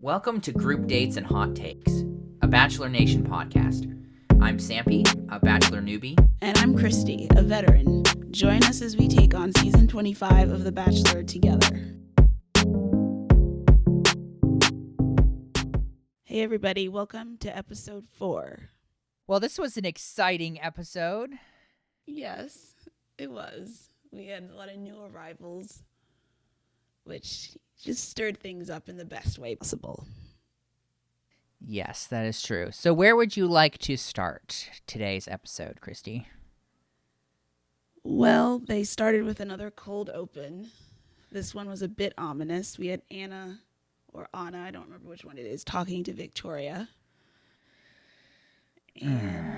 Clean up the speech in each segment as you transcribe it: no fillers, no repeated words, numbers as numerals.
Welcome to Group Dates and Hot Takes, a Bachelor Nation podcast. I'm Sampy, a Bachelor newbie. And I'm Christy, a veteran. Join us as we take on season 25 of The Bachelor together. Hey everybody, welcome to episode 4. Well, this was an exciting episode. Yes, it was. We had a lot of new arrivals, which just stirred things up in the best way possible. Yes, that is true. So where would you like to start today's episode, Christy? Well, they started with another cold open. This one was a bit ominous. We had Anna, I don't remember which one it is, talking to Victoria. And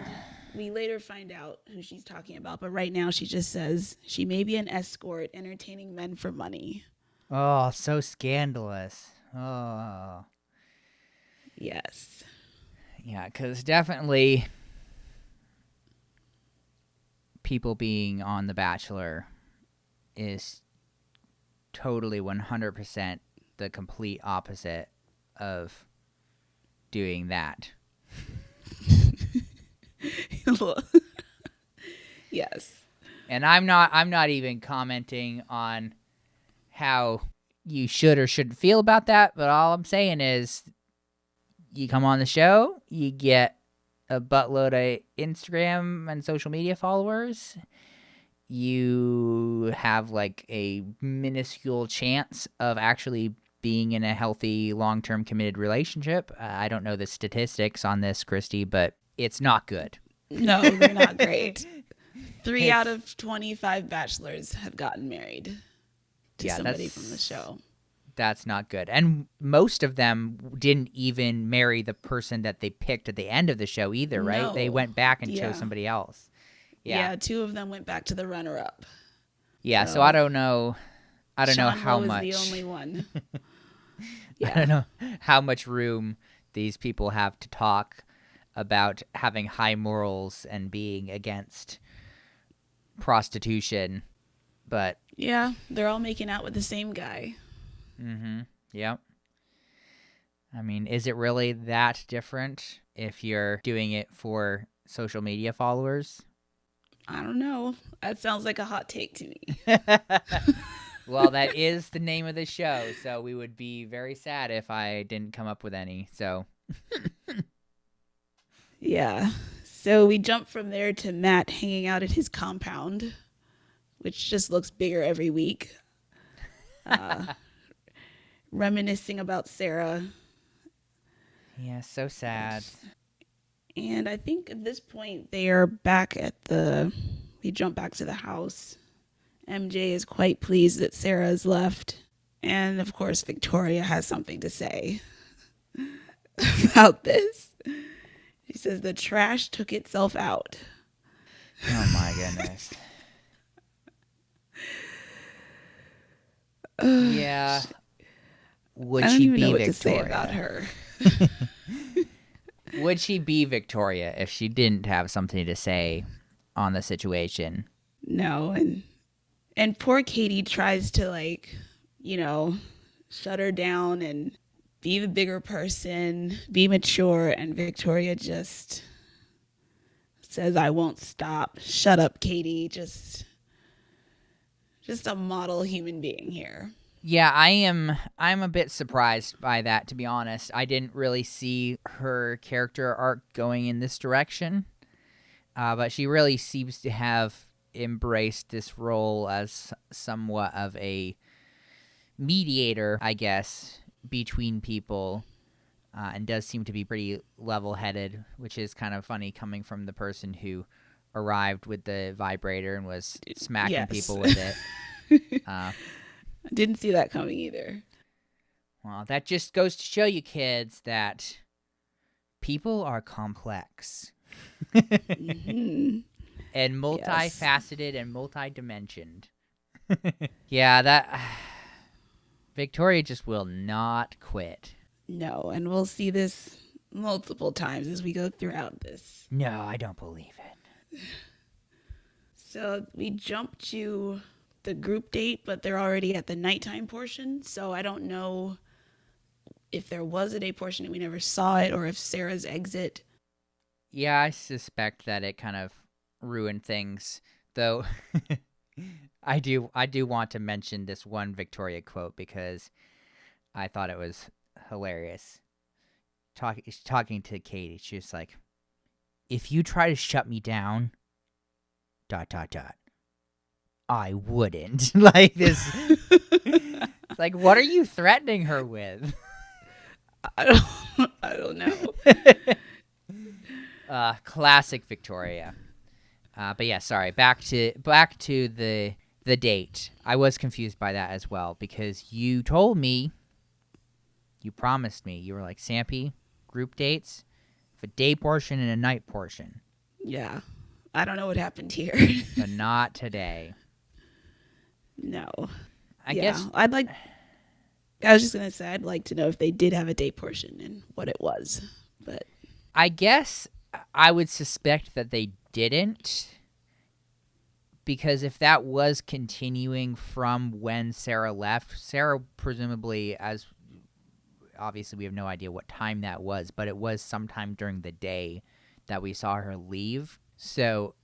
we later find out who she's talking about, but right now she just says she may be an escort entertaining men for money. Oh, so scandalous. Oh. Yes. Yeah, because definitely people being on The Bachelor is totally 100% the complete opposite of doing that. Yes. And I'm not even commenting on how you should or shouldn't feel about that, but all I'm saying is you come on the show, you get a buttload of Instagram and social media followers, you have like a minuscule chance of actually being in a healthy, long-term committed relationship. I don't know the statistics on this, Christy, but it's not good. No, they're not great. 3 out of 25 bachelors have gotten married to somebody from the show. That's not good. And most of them didn't even marry the person that they picked at the end of the show either, right? No. They went back and chose somebody else. Yeah, 2 of them went back to the runner-up. Yeah, so I don't know. I don't know Sean how Lowe much. is the only one. I don't know how much room these people have to talk about having high morals and being against prostitution, but yeah, they're all making out with the same guy. Mm-hmm. Yep. I mean, is it really that different if you're doing it for social media followers? I don't know. That sounds like a hot take to me. Well, that is the name of the show, so we would be very sad if I didn't come up with any, so. Yeah. So we jump from there to Matt hanging out at his compound, which just looks bigger every week. Reminiscing about Sarah. Yeah, so sad. And I think at this point they are back we jump back to the house. MJ is quite pleased that Sarah has left. And of course, Victoria has something to say about this. She says the trash took itself out. Oh my goodness. Yeah. Would she be Victoria? Victoria? What to say about her. Would she be Victoria if she didn't have something to say on the situation? No, and poor Katie tries to shut her down and be the bigger person, be mature, and Victoria just says, I won't stop. Shut up, Katie. Just a model human being here. Yeah, I'm a bit surprised by that, to be honest. I didn't really see her character arc going in this direction. But she really seems to have embraced this role as somewhat of a mediator, I guess, between people, and does seem to be pretty level-headed, which is kind of funny coming from the person who arrived with the vibrator and was smacking people with it. I didn't see that coming either. Well, that just goes to show you, kids, that people are complex. Mm-hmm. And multifaceted and multidimensioned. Yeah, that Victoria just will not quit. No, and we'll see this multiple times as we go throughout this. No, I don't believe it. So we jump to the group date, but they're already at the nighttime portion. So I don't know if there was a day portion and we never saw it, or if Sarah's exit. Yeah, I suspect that it kind of ruined things, though. I do want to mention this one Victoria quote because I thought it was hilarious. Talking to Katie, she's like, "If you try to shut me down, dot dot dot, I wouldn't." Like this. It's like, what are you threatening her with? I don't know. Classic Victoria. But yeah, sorry. Back to the date. I was confused by that as well because you told me, you promised me, you were like, Sampy, group dates, a day portion and a night portion. Yeah. I don't know what happened here. But not today. No. I guess I was just gonna say I'd like to know if they did have a date portion and what it was. But I guess I would suspect that they didn't, because if that was continuing from when Sarah left, Sarah presumably, as obviously we have no idea what time that was, but it was sometime during the day that we saw her leave. So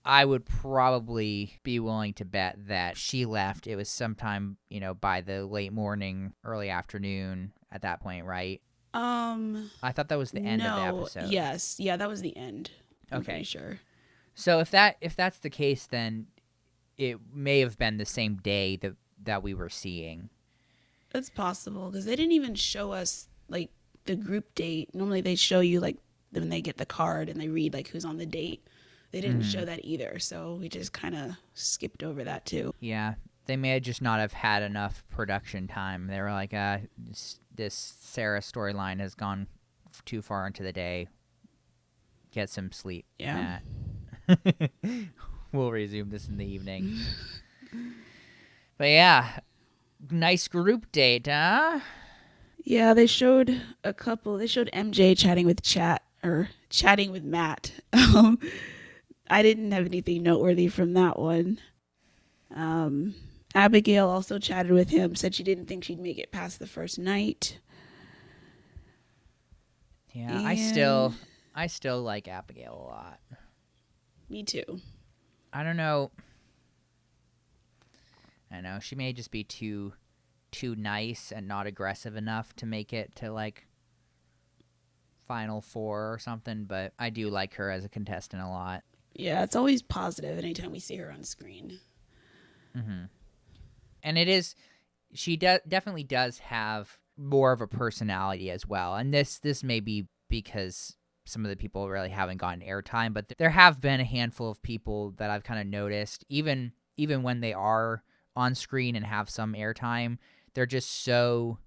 I would probably be willing to bet that she left. It was sometime, by the late morning, early afternoon at that point, right? I thought that was the end of the episode. Yes. Yeah, that was the end. I'm Okay. pretty sure. So if that's the case, then it may have been the same day that we were seeing. It's possible because they didn't even show us like the group date. Normally they show you like when they get the card and they read like who's on the date. They didn't show that either, so we just kind of skipped over that too. Yeah, they may just not have had enough production time. They were like, this Sarah storyline has gone too far into the day. Get some sleep, Yeah. Matt. We'll resume this in the evening. But yeah, nice group date, huh? Yeah, they showed a couple. They showed MJ chatting with Matt. I didn't have anything noteworthy from that one. Abigail also chatted with him, said she didn't think she'd make it past the first night. Yeah, And I still like Abigail a lot. Me too. I don't know. I know she may just be too nice and not aggressive enough to make it to like Final Four or something, but I do like her as a contestant a lot. Yeah, it's always positive anytime we see her on screen. Mm-hmm. And she definitely does have more of a personality as well. And this may be because some of the people really haven't gotten airtime, but there have been a handful of people that I've kind of noticed, even when they are on screen and have some airtime, they're so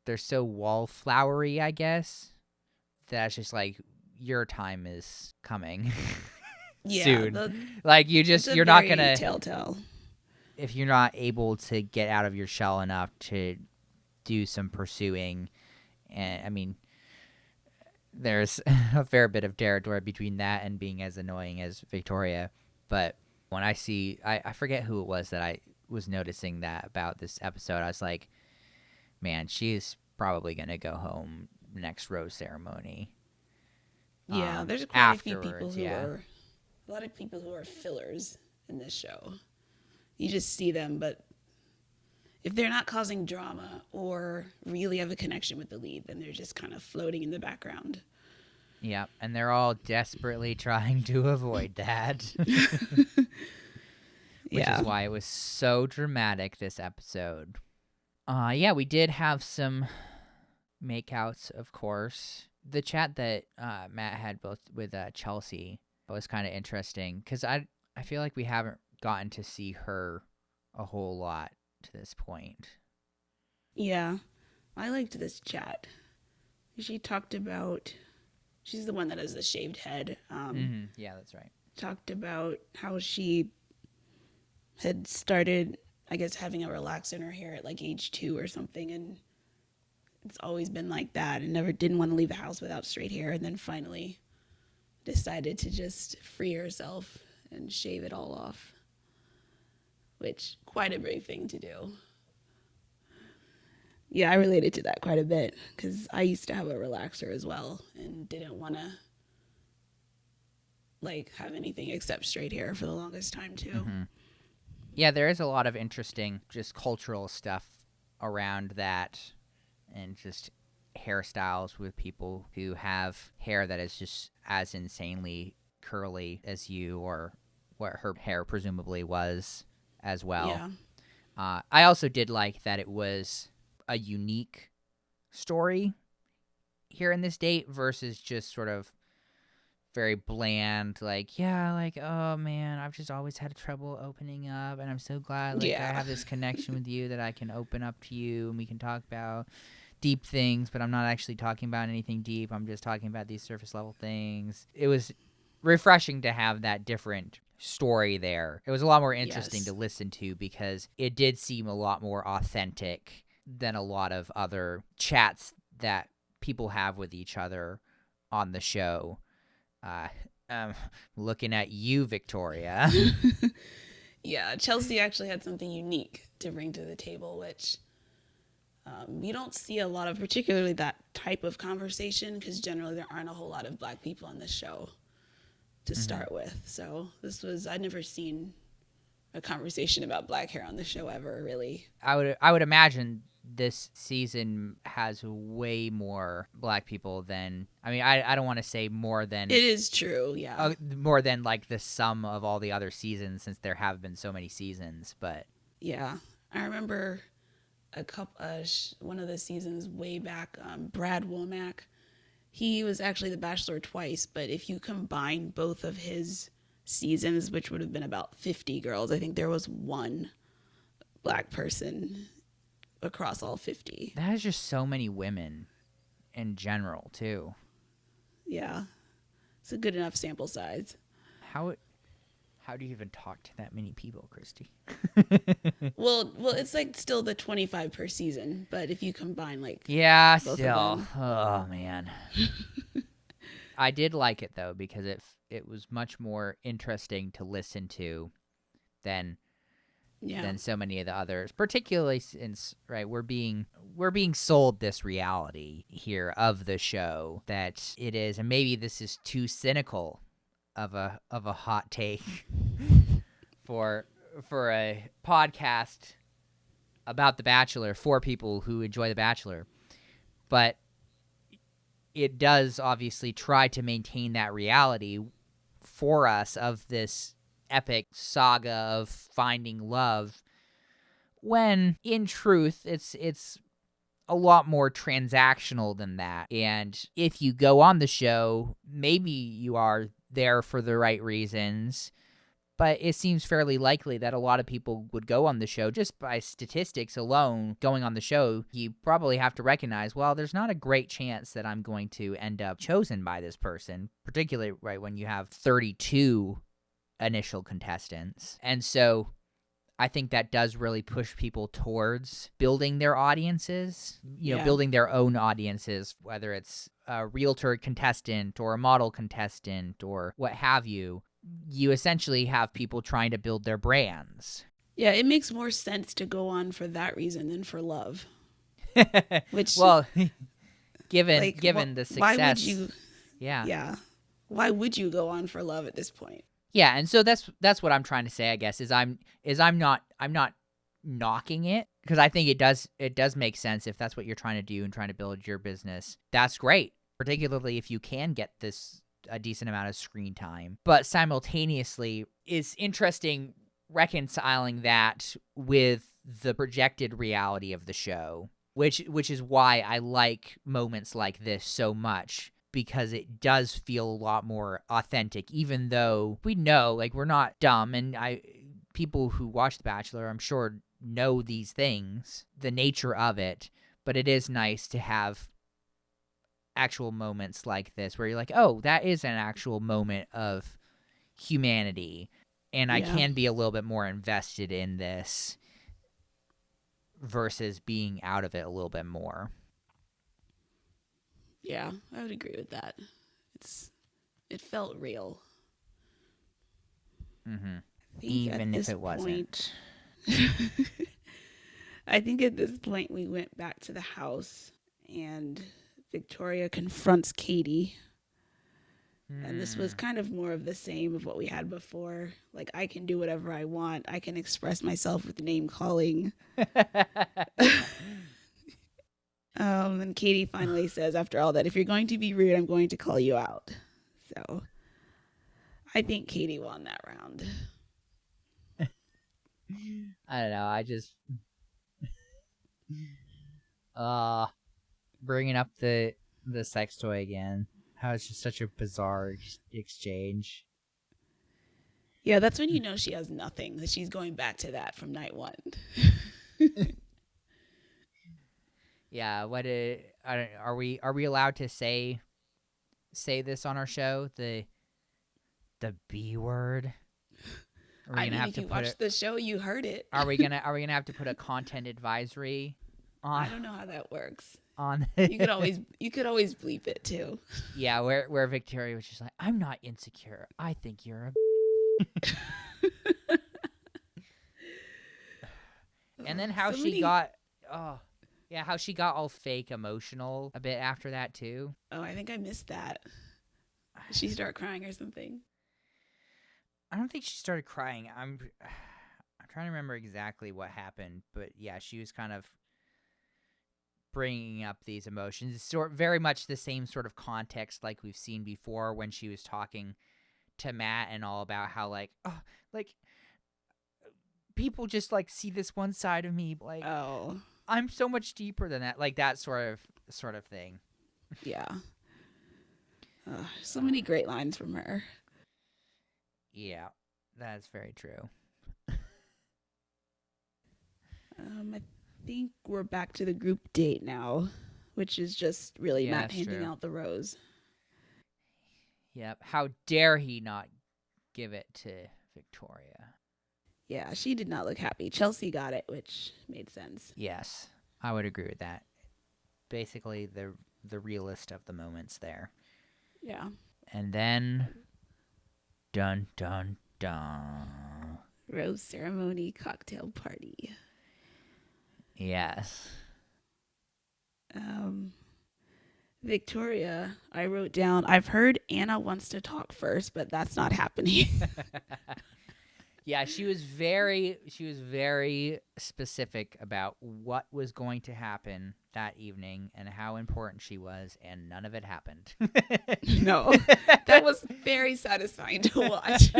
wallflowery, I guess. That's just like, your time is coming. Soon. Like you're not gonna telltale. If you're not able to get out of your shell enough to do some pursuing, and I mean, there's a fair bit of territory between that and being as annoying as Victoria. But when I see, I forget who it was that I was noticing that about this episode, I was like, man, she's probably gonna go home next rose ceremony. Yeah, there's quite a few people who are. A lot of people who are fillers in this show. You just see them, but if they're not causing drama or really have a connection with the lead, then they're just kind of floating in the background. Yeah, and they're all desperately trying to avoid that. Which is why it was so dramatic this episode. Yeah, we did have some makeouts, of course. The chat that Matt had both with Chelsea was kind of interesting because I feel like we haven't gotten to see her a whole lot to this point. Yeah, I liked this chat. She talked about, she's the one that has the shaved head. Yeah, that's right. Talked about how she had started, I guess, having a relaxer in her hair at like age 2 or something, and it's always been like that, and never didn't want to leave the house without straight hair, and then finally decided to just free herself and shave it all off, which quite a brave thing to do. Yeah, I related to that quite a bit because I used to have a relaxer as well and didn't want to like have anything except straight hair for the longest time too. Hmm. Yeah, there is a lot of interesting just cultural stuff around that, and just hairstyles with people who have hair that is just as insanely curly as you, or what her hair presumably was as well. Yeah. I also did like that it was a unique story here in this date versus just sort of very bland, like, yeah, like, oh man, I've just always had trouble opening up, and I'm so glad, like, I Yeah. have this connection with you that I can open up to you and we can talk about deep things, but I'm not actually talking about anything deep. I'm just talking about these surface level things. It was refreshing to have that different story there. It was a lot more interesting to Yes. listen to because it did seem a lot more authentic than a lot of other chats that people have with each other on the show. Uh, looking at you, Victoria. Yeah, Chelsea actually had something unique to bring to the table, which you don't see a lot of, particularly that type of conversation, because generally there aren't a whole lot of black people on the show to Hmm. start with. So I'd never seen a conversation about black hair on the show ever, really. I would imagine this season has way more black people than, I mean, I don't want to say It is true, yeah. more than like the sum of all the other seasons, since there have been so many seasons, but Yeah. I remember one of the seasons way back, Brad Womack. He was actually the Bachelor twice, but if you combine both of his seasons, which would have been about 50 girls, I think there was one black person across all 50. that is just so many women in general too. Yeah. It's a good enough sample size. How how do you even talk to that many people, Christy? Well, it's like still the 25 per season, but if you combine like Yeah, both of still. them, Oh man. I did like it though because it was much more interesting to listen to than yeah. so many of the others, particularly since, right, we're being sold this reality here of the show that it is, and maybe this is too cynical of a hot take for a podcast about The Bachelor for people who enjoy The Bachelor, but it does obviously try to maintain that reality for us of this epic saga of finding love, when in truth it's a lot more transactional than that. And if you go on the show, maybe you are there for the right reasons, but it seems fairly likely that a lot of people would go on the show just by statistics alone. Going on the show, you probably have to recognize, well, there's not a great chance that I'm going to end up chosen by this person, particularly right when you have 32 initial contestants. And so I think that does really push people towards building their audiences, Yeah. building their own audiences, whether it's a realtor contestant or a model contestant or what have you. You essentially have people trying to build their brands. Yeah, it makes more sense to go on for that reason than for love. Which, well, given like, the success, why would you? yeah. Yeah, why would you go on for love at this point? Yeah, and so that's what I'm trying to say, I guess, is I'm not knocking it, because I think it does make sense if that's what you're trying to do and trying to build your business. That's great, particularly if you can get this a decent amount of screen time. But simultaneously, it's interesting reconciling that with the projected reality of the show, which is why I like moments like this so much, because it does feel a lot more authentic, even though we know, like, we're not dumb, and people who watch The Bachelor, I'm sure, know these things, the nature of it, but it is nice to have actual moments like this where you're like, oh, that is an actual moment of humanity, and I Yeah. can be a little bit more invested in this versus being out of it a little bit more. Yeah, I would agree with that. It felt real. Mm-hmm. I think Even at if this it wasn't. point, I think at this point we went back to the house and Victoria confronts Katie. And this was Hmm. kind of more of the same of what we had before. Like, I can do whatever I want. I can express myself with name calling. And Katie finally says, after all that, if you're going to be rude, I'm going to call you out. So I think Katie won that round. I don't know. I just uh bringing up the sex toy again. How it's just such a bizarre exchange. Yeah, that's when you know she has nothing, that she's going back to that from night one. Yeah. Are we allowed to say this on our show? The B word. Are we I gonna mean, have if to you put watched it? the show, you heard it. Are we gonna have to put a content advisory on I don't know how that works. on? You could always bleep it too. Yeah, where Victoria was just like, I'm not insecure. I think you're a. And then how So she many. got, oh, yeah, how she got all fake emotional a bit after that too. Oh, I think I missed that. Did she start crying or something? I don't think she started crying. I'm trying to remember exactly what happened, but yeah, she was kind of bringing up these emotions. It's very much the same sort of context like we've seen before when she was talking to Matt and all about how like people just like see this one side of me, like Oh, I'm so much deeper than that, like that sort of thing. yeah. So many great lines from her. Yeah, that's very true. I think we're back to the group date now, which is just really Yeah, Matt that's handing true. out the rose. Yep. How dare he not give it to Victoria? Yeah, she did not look happy. Chelsea got it, which made sense. Yes, I would agree with that. Basically, the realist of the moments there. Yeah. And then, dun dun dun. Rose ceremony cocktail party. Yes. Um, Victoria, I wrote down, I've heard Anna wants to talk first, but that's not happening. Yeah, she was very specific about what was going to happen that evening and how important she was, and none of it happened. No, that was very satisfying to watch.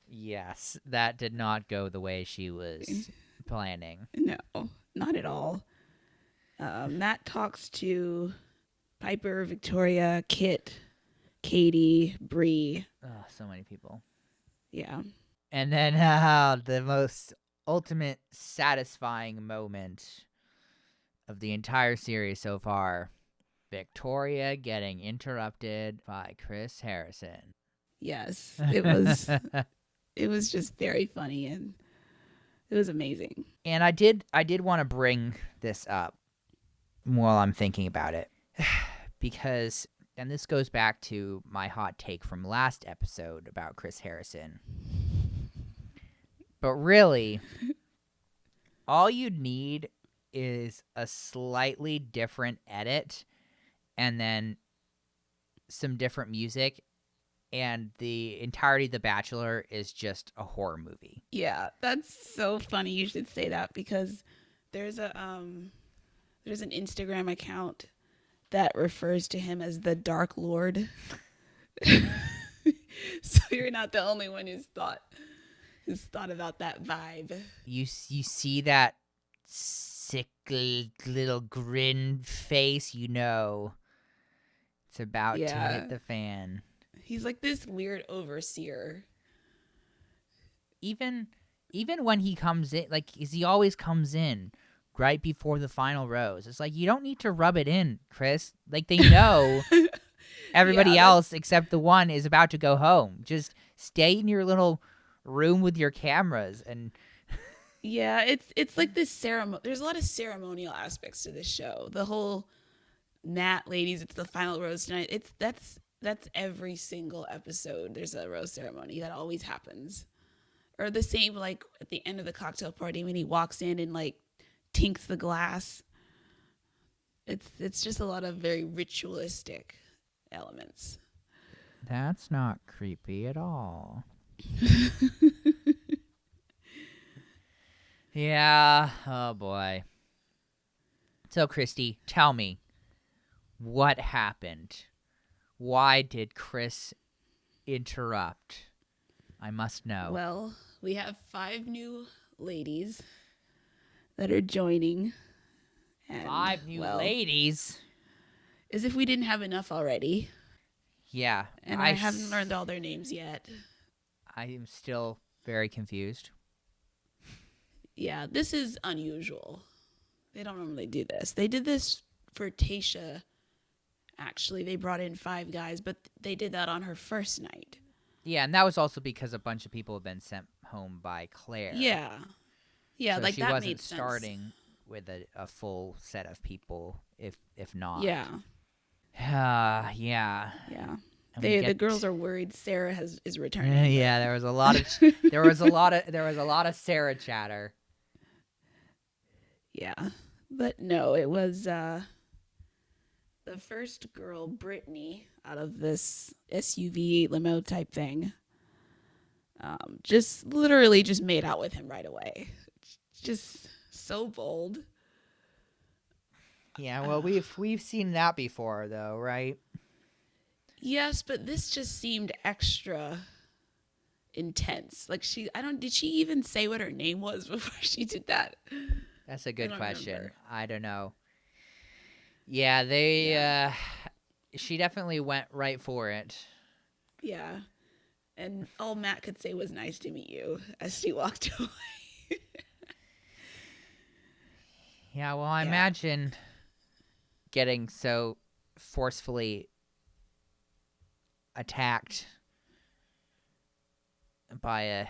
Yes, that did not go the way she was planning. No, not at all. Matt talks to Piper, Victoria, Kit, Katie, Bree. Oh, so many people. Yeah. And then the most ultimate satisfying moment of the entire series so far, Victoria getting interrupted by Chris Harrison. Yes. It was just very funny and it was amazing. And I did want to bring this up while I'm thinking about it. Because, and this goes back to my hot take from last episode about Chris Harrison. But really, all you need is a slightly different edit and then some different music, and the entirety of The Bachelor is just a horror movie. Yeah, that's so funny you should say that because there's an Instagram account that refers to him as the Dark Lord. So you're not the only one who's thought about that vibe. You see that sick little grin face, you know it's about to hit the fan. He's like this weird overseer. Even when he comes in, like, he always comes in right before the final rose. It's like, you don't need to rub it in, Chris. Like, they know everybody else except the one is about to go home. Just stay in your little room with your cameras and Yeah, it's like this ceremony. There's a lot of ceremonial aspects to this show. The whole Matt ladies, it's the final rose tonight. That's every single episode. There's a rose ceremony that always happens. Or the same, like, at the end of the cocktail party when he walks in and, like, tinks the glass. It's just a lot of very ritualistic elements. That's not creepy at all. Yeah, oh boy. So, Christy, tell me, what happened? Why did Chris interrupt? I must know. Well, we have 5 new ladies that are joining. And, 5 new ladies? As if we didn't have enough already. Yeah. And I haven't learned all their names yet. I am still very confused. Yeah, this is unusual. They don't normally do this. They did this for Tasha. Actually, they brought in 5 guys, but they did that on her first night. Yeah, and that was also because a bunch of people have been sent home by Claire. Yeah. Yeah, so like she that wasn't made sense. starting with a full set of people, if not. Yeah. Yeah. Yeah. And The girls are worried Sarah is returning. Yeah, there was a lot of there was a lot of Sarah chatter. Yeah. But no, it was the first girl, Brittany, out of this SUV limo type thing. Just literally just made out with him right away. Just so bold. Yeah, well, we've seen that before, though, right? Yes, but this just seemed extra intense. Like did she even say what her name was before she did that? That's a good question. Remember. I don't know. Yeah, she definitely went right for it. Yeah. And all Matt could say was nice to meet you as she walked away. Yeah, well, I imagine getting so forcefully attacked by a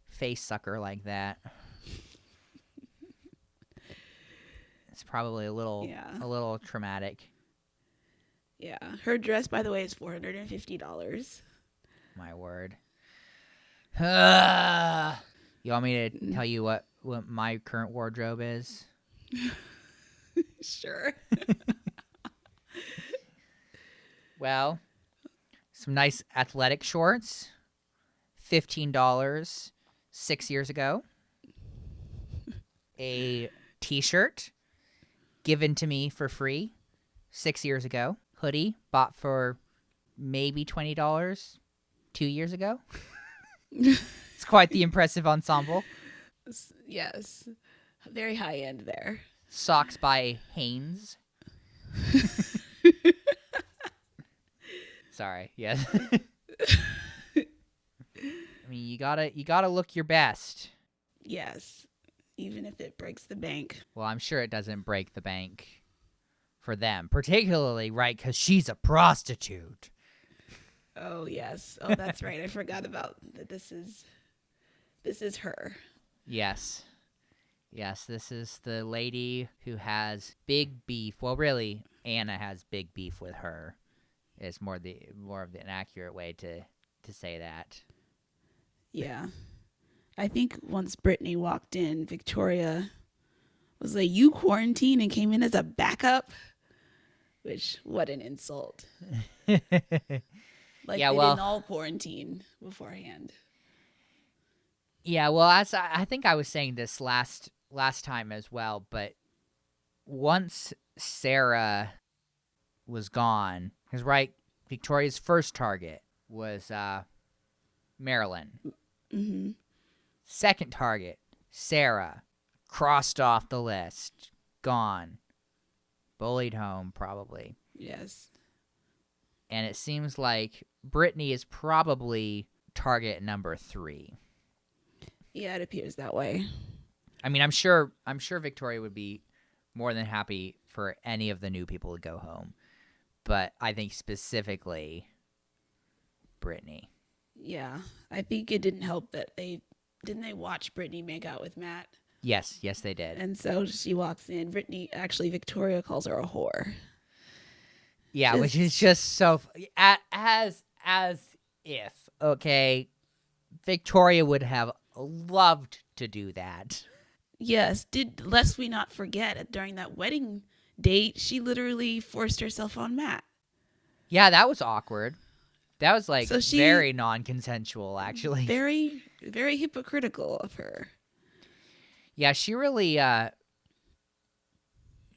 face sucker like that. It's probably a little traumatic. Yeah. Her dress, by the way, is $450. My word. You want me to tell you what my current wardrobe is? Sure. Well, some nice athletic shorts, $15 6 years ago. A t-shirt given to me for free 6 years ago. Hoodie bought for maybe $20 2 years ago. It's quite the impressive ensemble. Yes. Very high end there. Socks by Hanes. Sorry. Yes. I mean, you gotta look your best. Yes. Even if it breaks the bank. Well, I'm sure it doesn't break the bank for them, particularly, right? Because she's a prostitute. Oh yes. Oh, that's right. I forgot about that. This is her. Yes. Yes, this is the lady who has big beef. Well, really, Anna has big beef with her. Is more of an accurate way to say that. Yeah. I think once Brittany walked in, Victoria was like, "You quarantined and came in as a backup?" Which, what an insult. Like, yeah, they well, didn't all quarantine beforehand. Yeah, well, as I think I was saying this last time as well, but once Sarah was gone, because right, Victoria's first target was Marilyn. Mm-hmm. Second target, Sarah, crossed off the list, gone, bullied home probably. Yes. And it seems like Brittany is probably target number 3. Yeah, it appears that way. I mean, I'm sure Victoria would be more than happy for any of the new people to go home, but I think specifically Brittany. Yeah, I think it didn't help that they watch Brittany make out with Matt. Yes, they did. And so she walks in. Victoria calls her a whore. Yeah, which is just so as if, okay, Victoria would have loved to do that. Yes, lest we not forget, during that wedding date, she literally forced herself on Matt. Yeah, that was awkward. That was like So very non-consensual, actually. very, very hypocritical of her. Yeah, she really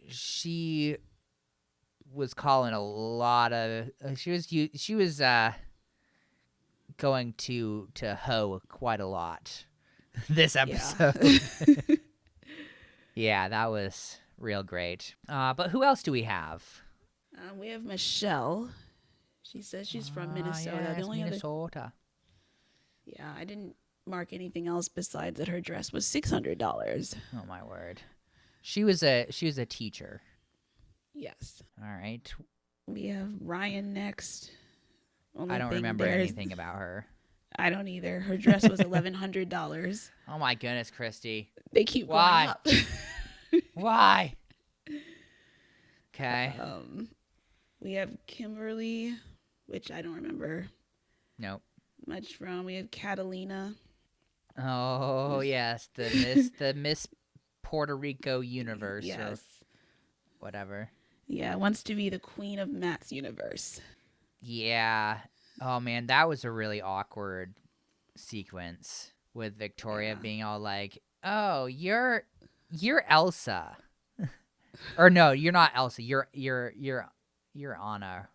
she was calling a lot of she was going to hoe quite a lot this episode. Yeah. Yeah, that was real great. But who else do we have? We have Michelle. She says she's from Minnesota. Yes, The only Minnesota. Yeah, I didn't mark anything else besides that her dress was $600. Oh my word. She was a teacher. Yes. All right. We have Ryan next. I don't remember anything about her. I don't either. Her dress was $1,100. Oh my goodness, Christy. They keep Why? going up. Why? Okay. We have Kimberly, which I don't remember Nope. much from. We have Catalina. Oh yes, the Miss Puerto Rico universe or Yes. whatever. Yeah, wants to be the queen of Matt's universe. Yeah. Oh man, that was a really awkward sequence with Victoria being all like, "Oh, you're Elsa," or no, you're not Elsa. You're Anna.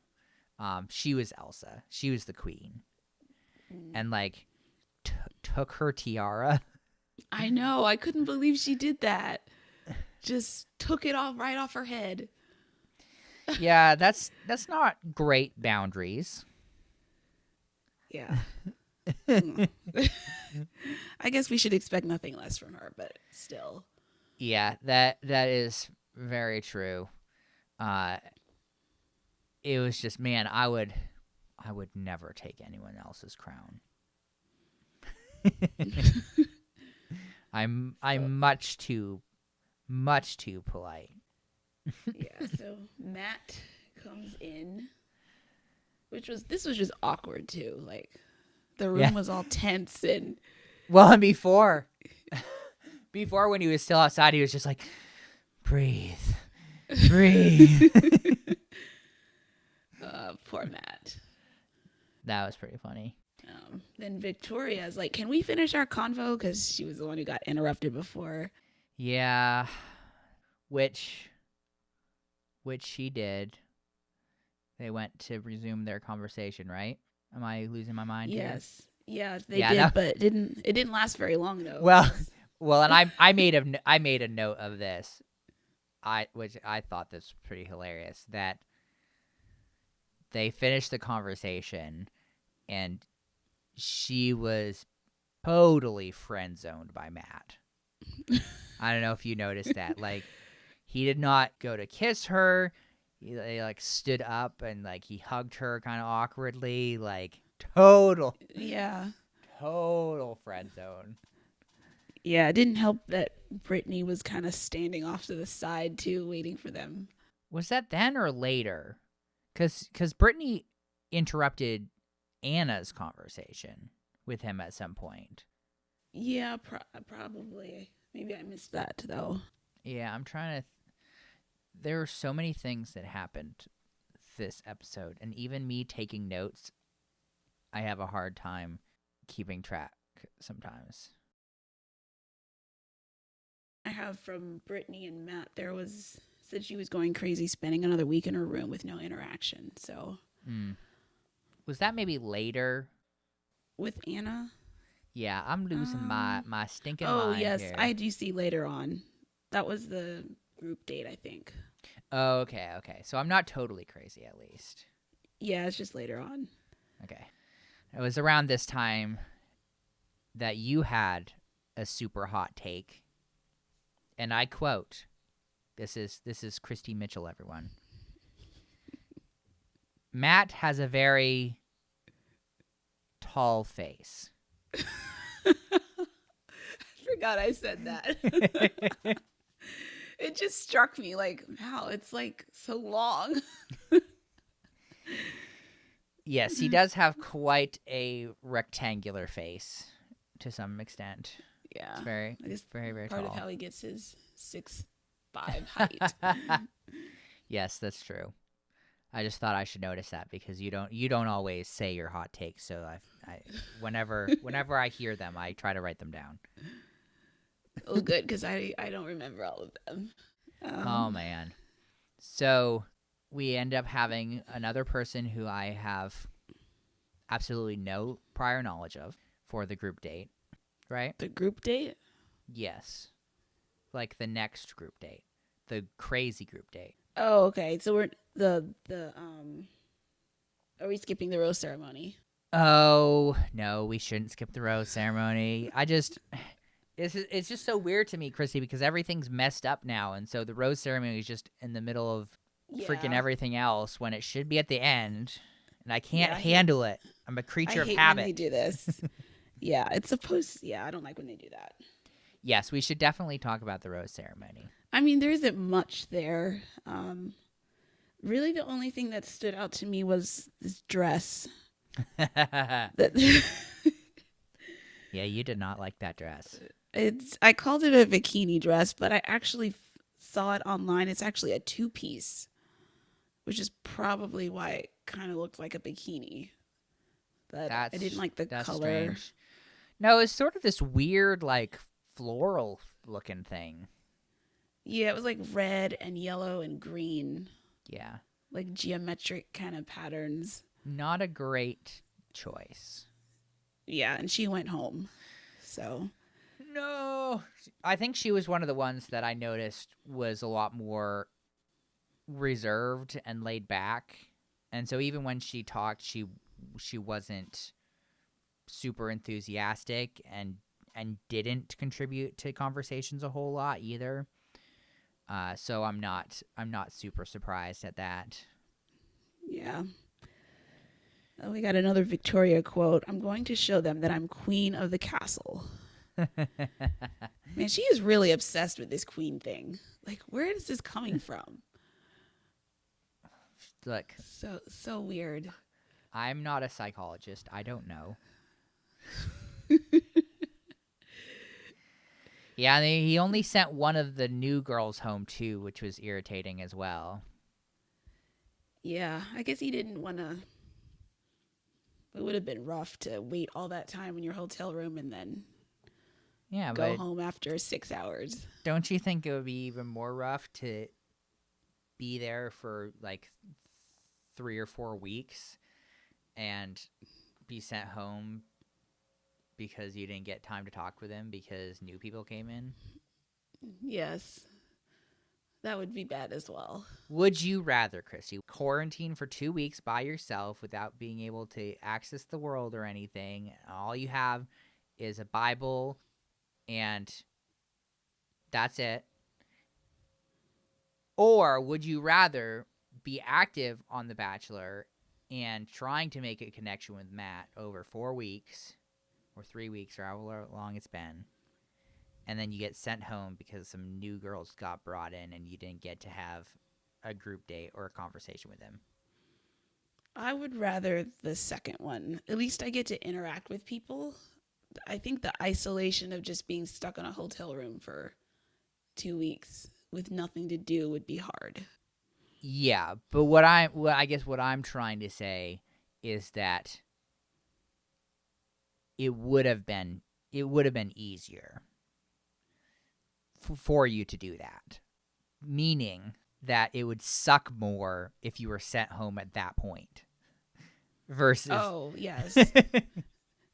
She was Elsa. She was the queen, and like took her tiara. I know. I couldn't believe she did that. Just took it off right off her head. Yeah, that's not great boundaries. Yeah. I guess we should expect nothing less from her, but still. Yeah, that is very true. It was just, man, I would never take anyone else's crown. I'm much too polite. Yeah, so Matt comes in, this was just awkward too. Like the room was all tense and and before when he was still outside, he was just like, breathe. Poor Matt. That was pretty funny. Then Victoria's like, can we finish our convo? Because she was the one who got interrupted before. Yeah, which she did. They went to resume their conversation, right? Am I losing my mind? Yes. Here? Yeah, they did, but it didn't last very long though. Well, and I made a note of this. Which I thought this was pretty hilarious, that they finished the conversation and she was totally friend zoned by Matt. I don't know if you noticed that. Like, he did not go to kiss her. They like stood up and like he hugged her kind of awkwardly. Like total friend zone. Yeah, it didn't help that Brittany was kind of standing off to the side too, waiting for them. Was that then or later? Because Brittany interrupted Anna's conversation with him at some point. Yeah, probably. Maybe I missed that though. Yeah, I'm trying to. There were so many things that happened this episode, and even me taking notes, I have a hard time keeping track sometimes. I have from Brittany and Matt, said she was going crazy spending another week in her room with no interaction. So, was that maybe later with Anna? Yeah, I'm losing my stinking mind. Oh yes, here. I do see later on. That was the group date, I think. Oh, okay. So I'm not totally crazy, at least. Yeah, it's just later on. Okay, it was around this time that you had a super hot take. And I quote, this is Christy Mitchell, everyone. Matt has a very tall face. I forgot I said that. It just struck me like, wow, it's like so long. Yes, he does have quite a rectangular face. to some extent. Yeah. It's very, I guess very, very part tall. of how he gets his 6'5" height. Yes, that's true. I just thought I should notice that because you don't always say your hot takes. So whenever I hear them, I try to write them down. Oh, good, because I don't remember all of them. Oh man. So we end up having another person who I have absolutely no prior knowledge of for the group date, right? The group date? Yes. Like the next group date. The crazy group date. Oh, okay. So we're are we skipping the rose ceremony? Oh, no, we shouldn't skip the rose ceremony. It's just so weird to me, Chrissy, because everything's messed up now, and so the rose ceremony is just in the middle of freaking everything else when it should be at the end, and I can't handle it. I'm a creature of hate habit. when they do this. Yeah, it's supposed. Yeah, I don't like when they do that. Yes, we should definitely talk about the rose ceremony. I mean, there isn't much there. Really, the only thing that stood out to me was this dress. Yeah, you did not like that dress. I called it a bikini dress, but I actually saw it online. It's actually a 2-piece, which is probably why it kind of looked like a bikini. But I didn't like the color. Strange. No, it's sort of this weird, like, floral looking thing. Yeah, it was like red and yellow and green. Yeah. Like geometric kind of patterns. Not a great choice. Yeah, and she went home. So. No. I think she was one of the ones that I noticed was a lot more reserved and laid back. And so even when she talked, she wasn't super enthusiastic and didn't contribute to conversations a whole lot either. So I'm not super surprised at that. Yeah. Oh, we got another Victoria quote. I'm going to show them that I'm queen of the castle. Man, she is really obsessed with this queen thing. Like, where is this coming from? Look. So weird. I'm not a psychologist. I don't know. Yeah, he only sent one of the new girls home too, which was irritating as well. Yeah, I guess he didn't want to. It would have been rough to wait all that time in your hotel room and then go home after 6 hours. Don't you think it would be even more rough to be there for like 3 or 4 weeks and be sent home because you didn't get time to talk with him because new people came in? Yes. That would be bad as well. Would you rather, Chrissy, quarantine for 2 weeks by yourself without being able to access the world or anything? All you have is a Bible and that's it. Or would you rather be active on The Bachelor and trying to make a connection with Matt over 4 weeks or 3 weeks or however long it's been, and then you get sent home because some new girls got brought in and you didn't get to have a group date or a conversation with him? I would rather the second one. At least I get to interact with people. I think the isolation of just being stuck in a hotel room for 2 weeks with nothing to do would be hard. Yeah, but what I'm trying to say is that it would have been easier for you to do that, meaning that it would suck more if you were sent home at that point versus. Oh yes.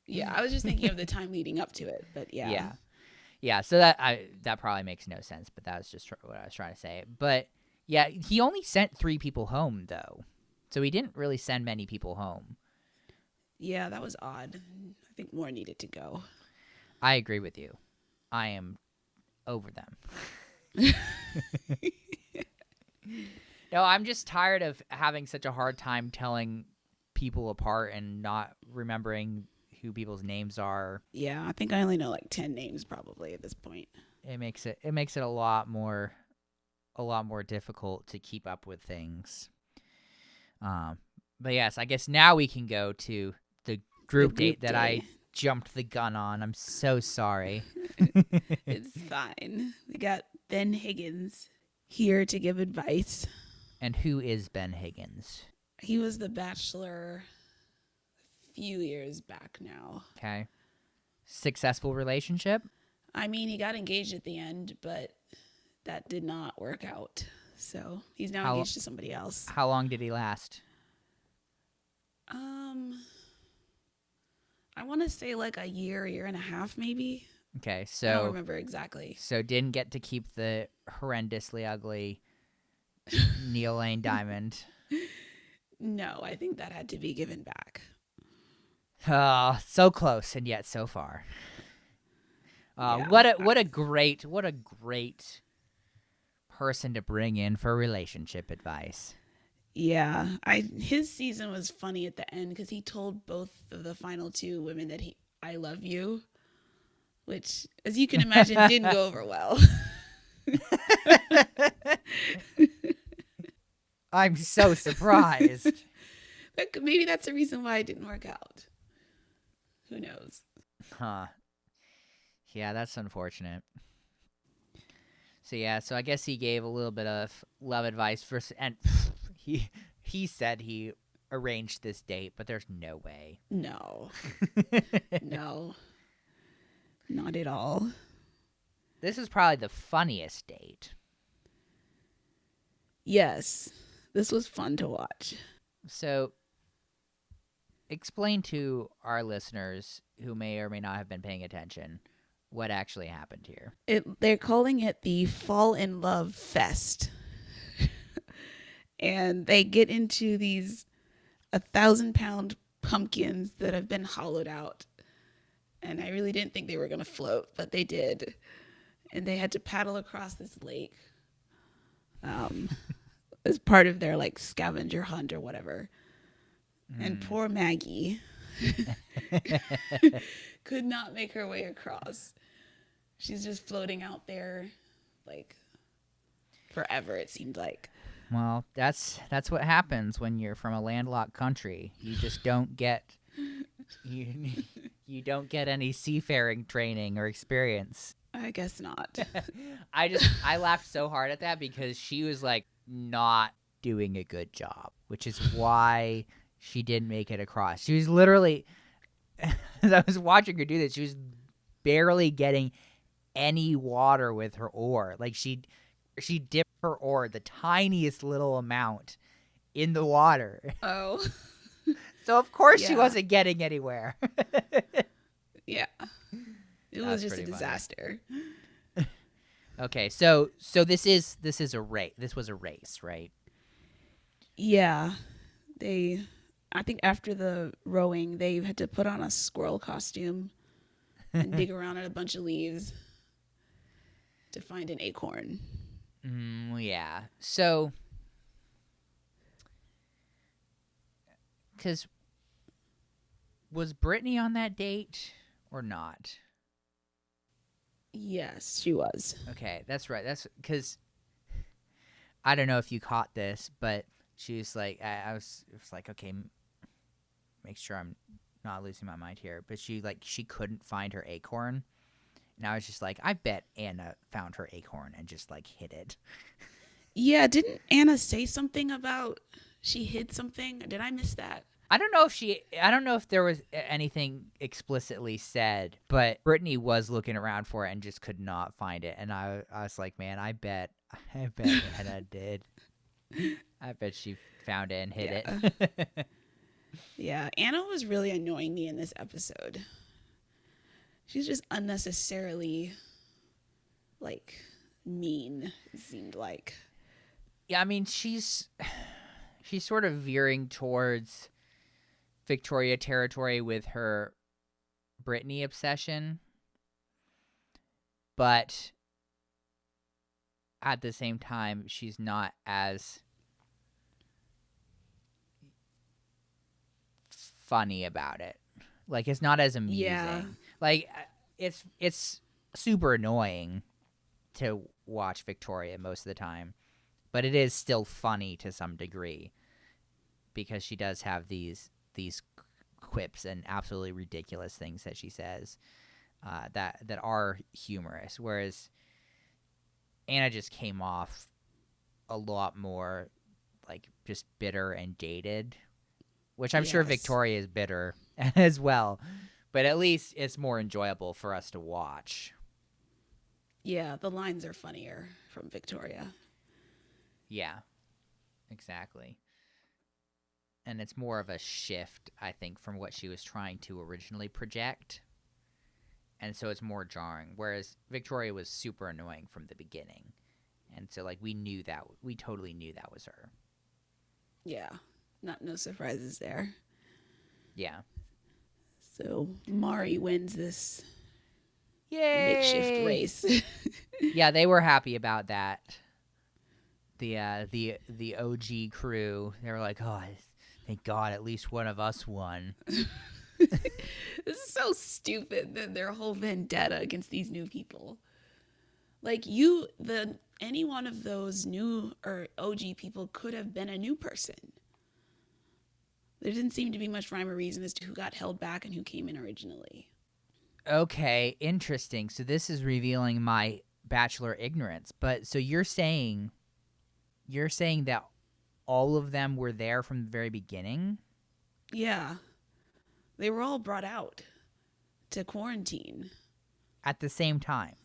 Yeah, I was just thinking of the time leading up to it, but yeah. So that probably makes no sense, but that was just what I was trying to say. But yeah, he only sent 3 people home though, so he didn't really send many people home. Yeah, that was odd. I think more needed to go. I agree with you. I am over them. No, I'm just tired of having such a hard time telling people apart and not remembering who people's names are. Yeah, I think I only know like 10 names probably at this point. It makes it a lot more difficult to keep up with things. But yes, I guess now we can go to the group date that I jumped the gun on. I'm so sorry. It's fine. We got Ben Higgins here to give advice. And who is Ben Higgins? He was the Bachelor a few years back now. Okay. Successful relationship? I mean, he got engaged at the end, but that did not work out. So he's now engaged to somebody else. How long did he last? I want to say like a year and a half, maybe. Okay, so I don't remember exactly. So didn't get to keep the horrendously ugly Neil Lane diamond. No, I think that had to be given back. Oh, so close and yet so far. Yeah. What a great person to bring in for relationship advice. Yeah, his season was funny at the end because he told both of the final two women that I love you, which, as you can imagine, didn't go over well. I'm so surprised. Maybe that's the reason why it didn't work out. Who knows? Huh. Yeah, that's unfortunate. So I guess he gave a little bit of love advice first, and he said he arranged this date, but there's no way. No. No. Not at all. This is probably the funniest date. Yes. This was fun to watch. So, explain to our listeners who may or may not have been paying attention what actually happened here. They're calling it the Fall in Love Fest. And they get into these 1,000-pound pumpkins that have been hollowed out. And I really didn't think they were going to float, but they did. And they had to paddle across this lake as part of their like scavenger hunt or whatever. And poor Maggie could not make her way across. She's just floating out there like forever, it seemed like. Well, that's what happens when you're from a landlocked country. You just don't get you don't get any seafaring training or experience. I guess not. I laughed so hard at that because she was like not doing a good job, which is why she didn't make it across. She was literally, as I was watching her do this, she was barely getting any water with her oar. Like she dipped her oar the tiniest little amount in the water. Oh. So of course she wasn't getting anywhere. Yeah. It was just a disaster. Okay, so this is a race. This was a race, right? Yeah. I think after the rowing, they had to put on a squirrel costume and dig around in a bunch of leaves to find an acorn. Yeah. So, because was Brittany on that date or not? Yes, she was. Okay, that's right. That's because I don't know if you caught this, but she was like, it was like, okay, make sure I'm not losing my mind here. But she couldn't find her acorn. And I was just like, I bet Anna found her acorn and just like hid it. Yeah, didn't Anna say something about she hid something? Did I miss that? I don't know if there was anything explicitly said, but Brittany was looking around for it and just could not find it. And I was like, man, I bet Anna did. I bet she found it and hid it. Yeah, Anna was really annoying me in this episode. She's just unnecessarily, like, mean, it seemed like. Yeah, I mean, she's sort of veering towards Victoria territory with her Brittany obsession, but at the same time, she's not as funny about it. Like, it's not as amusing. Yeah. Like, it's super annoying to watch Victoria most of the time, but it is still funny to some degree because she does have these quips and absolutely ridiculous things that she says that are humorous, whereas Anna just came off a lot more like just bitter and dated, which I'm sure Yes. Victoria is bitter as well, but at least it's more enjoyable for us to watch. Yeah, the lines are funnier from Victoria. Yeah, exactly. And it's more of a shift, I think, from what she was trying to originally project. And so it's more jarring, whereas Victoria was super annoying from the beginning. And so, like, we totally knew that was her. Yeah, no surprises there. Yeah. So Mari wins this Yay! makeshift race. Yeah, they were happy about that. The OG crew, they were like, oh, thank God at least one of us won. This is so stupid, that their whole vendetta against these new people. Like, any one of those new or OG people could have been a new person. There didn't seem to be much rhyme or reason as to who got held back and who came in originally. Okay, interesting. So this is revealing my Bachelor ignorance. But so you're saying that all of them were there from the very beginning? Yeah. They were all brought out to quarantine. At the same time?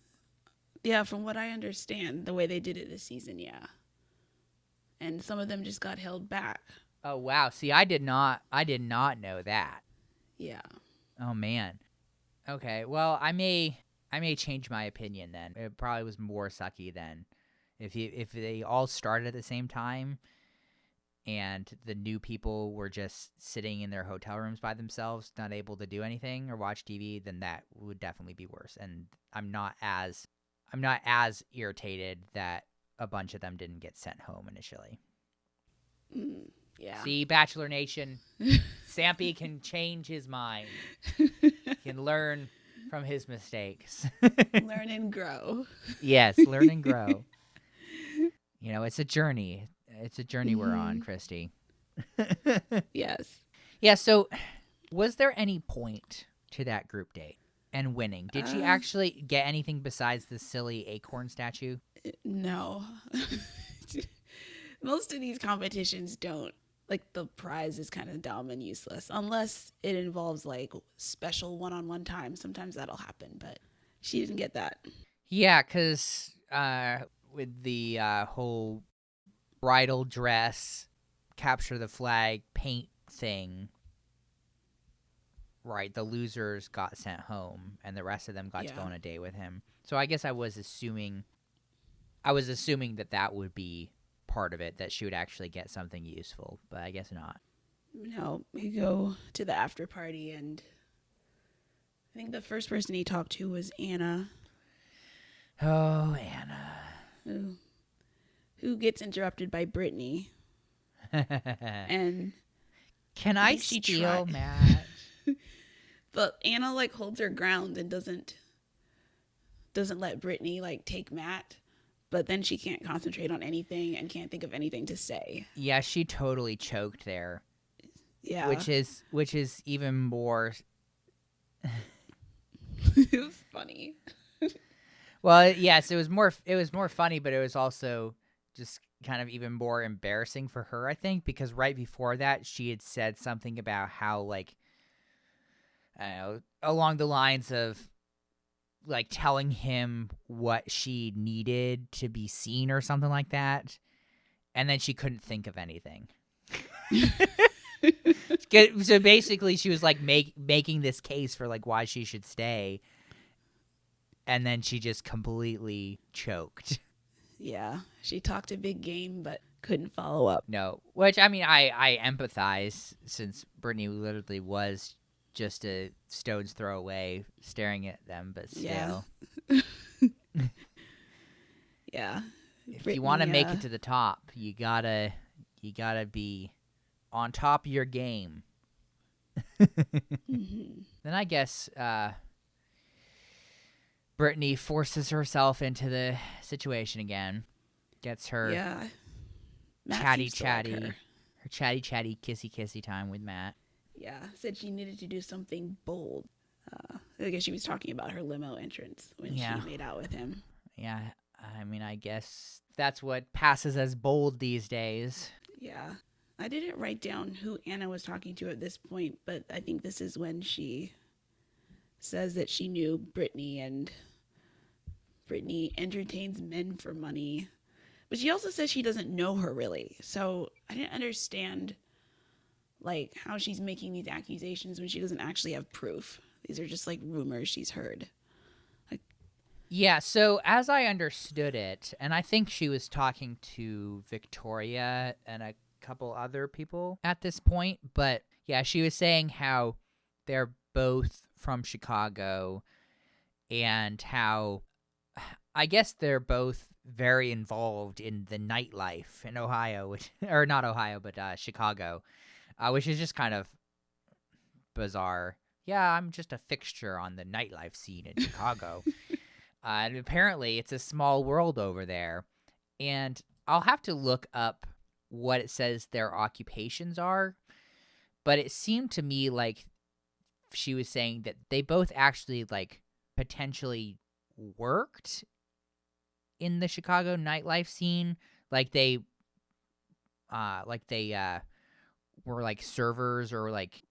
Yeah, from what I understand, the way they did it this season, yeah. And some of them just got held back. Oh, wow. See, I did not know that. Yeah. Oh, man. Okay, well, I may change my opinion then. It probably was more sucky then. If they all started at the same time and the new people were just sitting in their hotel rooms by themselves, not able to do anything or watch TV, then that would definitely be worse. And I'm not as irritated that a bunch of them didn't get sent home initially. Yeah. See, Bachelor Nation, Sampy can change his mind. Can learn from his mistakes. Learn and grow. Yes, learn and grow. You know, it's a journey. It's a journey we're on, Christy. Yes. Yeah, so was there any point to that group date and winning? Did she actually get anything besides the silly acorn statue? No. Most of these competitions don't. Like, the prize is kind of dumb and useless. Unless it involves, like, special one-on-one time. Sometimes that'll happen, but she didn't get that. Yeah, because with the whole bridal dress, capture the flag, paint thing, right, the losers got sent home, and the rest of them got to go on a date with him. So I guess I was assuming that would be part of it, that she would actually get something useful, but I guess not. No, we go to the after party, and I think the first person he talked to was Anna. Oh, Anna. Who gets interrupted by Brittany. And can I steal Matt? But Anna, like, holds her ground and doesn't let Brittany, like, take Matt. But then she can't concentrate on anything and can't think of anything to say. Yeah, she totally choked there. Yeah. Which is even more It was funny. Well, yes, it was more funny, but it was also just kind of even more embarrassing for her, I think, because right before that she had said something about how, like, I don't know, along the lines of, like, telling him what she needed to be seen or something like that, and then she couldn't think of anything. So basically she was, like, making this case for, like, why she should stay, and then she just completely choked. Yeah, she talked a big game but couldn't follow up. No, which, I mean, I empathize, since Brittany literally was just a stone's throw away staring at them, but still. Yeah. If you want to make it to the top, you gotta be on top of your game. Then I guess Brittany forces herself into the situation again, gets her Matt chatty, her kissy time with Matt. Yeah, said she needed to do something bold. I guess she was talking about her limo entrance when she Yeah. made out with him. Yeah. I mean, I guess that's what passes as bold these days. Yeah. I didn't write down who Anna was talking to at this point, but I think this is when she says that she knew Brittany and Brittany entertains men for money. But she also says she doesn't know her really. So I didn't understand like how she's making these accusations when she doesn't actually have proof. These are just like rumors she's heard. Like, Yeah, so as I understood it, and I think she was talking to Victoria and a couple other people at this point, but yeah, she was saying how they're both from Chicago and how I guess they're both very involved in the nightlife in Ohio, which or not Ohio, but Chicago, which is just kind of bizarre. Yeah, I'm just a fixture on the nightlife scene in Chicago. And apparently, it's a small world over there. And I'll have to look up what it says their occupations are. But it seemed to me like she was saying that they both actually, like, potentially worked in the Chicago nightlife scene. Like they were like servers or like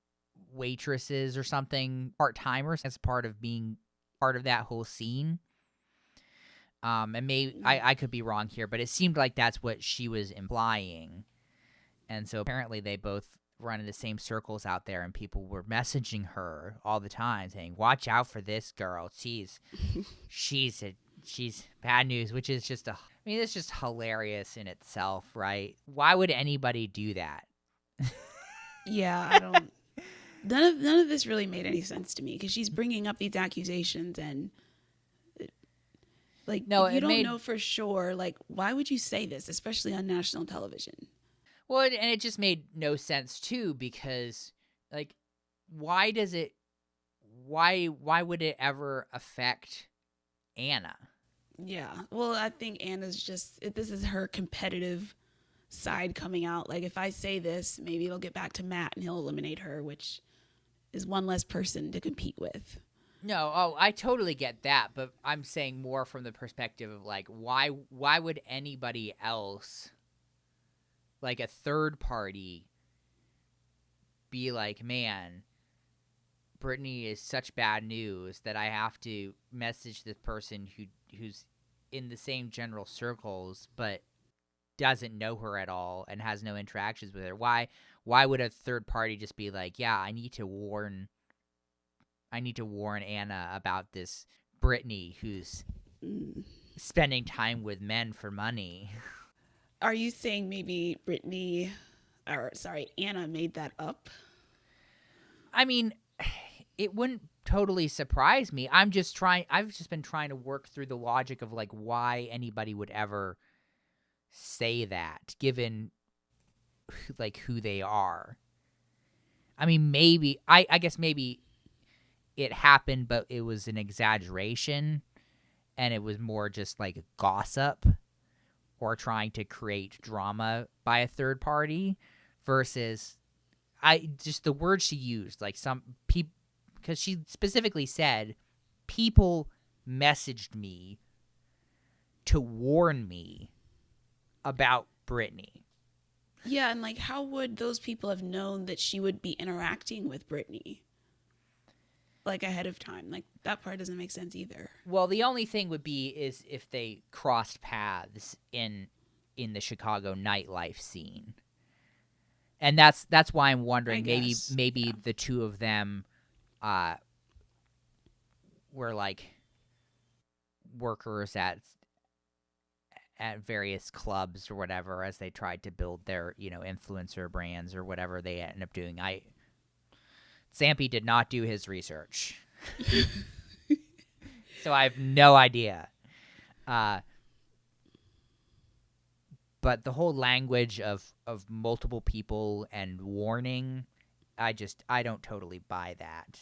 waitresses or something, part timers as part of being part of that whole scene. And maybe I could be wrong here, but it seemed like that's what she was implying. And so apparently they both run in the same circles out there, and people were messaging her all the time saying, "Watch out for this girl. She's bad news," which is just I mean, it's just hilarious in itself, right? Why would anybody do that? yeah, I don't. None of this really made any sense to me because she's bringing up these accusations and like No, if you it don't made know for sure, like why would you say this, especially on national television? well, and it just made no sense too because like why does it why would it ever affect Anna? Yeah, well, I think Anna's just this is her competitive side coming out. Like if I say this, maybe it'll get back to Matt and he'll eliminate her, which is one less person to compete with. No, oh, I totally get that, but I'm saying more from the perspective of like why would anybody else, like a third party, be like, "Man, Brittany is such bad news that I have to message this person who's in the same general circles but doesn't know her at all and has no interactions with her." Why would a third party just be like, "Yeah, I need to warn Anna about this Brittany who's Mm. spending time with men for money." Are you saying maybe Brittany, or sorry, Anna made that up? I mean, it wouldn't totally surprise me. I've just been trying to work through the logic of like why anybody would ever say that given like who they are. I mean, maybe I guess maybe it happened but it was an exaggeration and it was more just like gossip or trying to create drama by a third party versus I just the word she used, like some people, because she specifically said people messaged me to warn me about Brittany. Yeah, and like how would those people have known that she would be interacting with Brittany like ahead of time? Like that part doesn't make sense either. Well, the only thing would be is if they crossed paths in the Chicago nightlife scene. And that's why I'm I wondering guess. maybe Yeah. the two of them uh were like workers at various clubs or whatever as they tried to build their, influencer brands or whatever they ended up doing. Zampy did not do his research. So I have no idea. But the whole language of multiple people and warning, I don't totally buy that.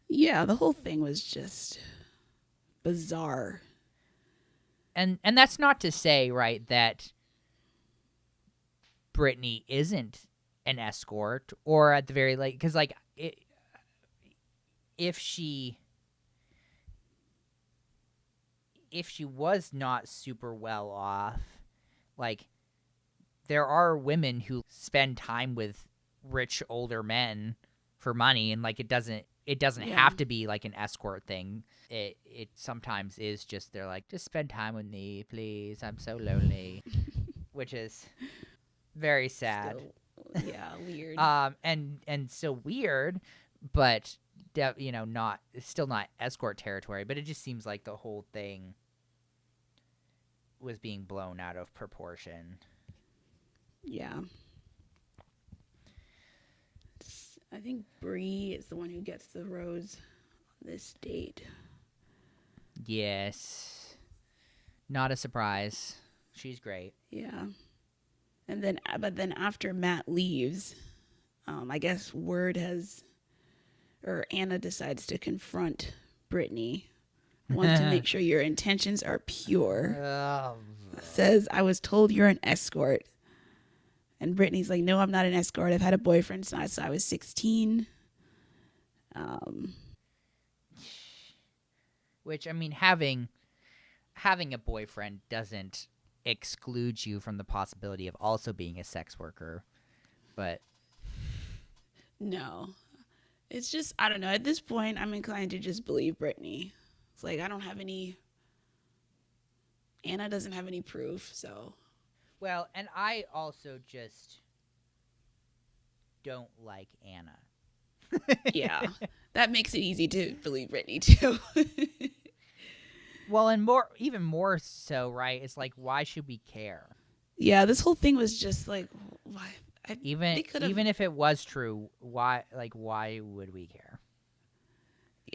Yeah, the whole thing was just bizarre. And that's not to say, right, that Brittany isn't an escort, or at the very because like if she was not super well off, like there are women who spend time with rich older men for money, and like it doesn't have to be like an escort thing. It sometimes is just they're like, just spend time with me, please. I'm so lonely, which is very sad. Still, yeah, weird. And so weird, but not still not escort territory. But it just seems like the whole thing was being blown out of proportion. Yeah. I think Bree is the one who gets the rose on this date. Yes. Not a surprise. She's great. Yeah. But then after Matt leaves, I guess Anna decides to confront Brittany. Want to make sure your intentions are pure. Says, I was told you're an escort. And Brittany's like, no, I'm not an escort. I've had a boyfriend since I was 16. Which, I mean, having a boyfriend doesn't exclude you from the possibility of also being a sex worker. But no. It's just, I don't know. At this point, I'm inclined to just believe Brittany. It's like, Anna doesn't have any proof, so. Well, and I also just don't like Anna. Yeah, that makes it easy to believe Brittany too. Well, and even more so, right? It's like, why should we care? Yeah, this whole thing was just like, why? Even if it was true, why would we care?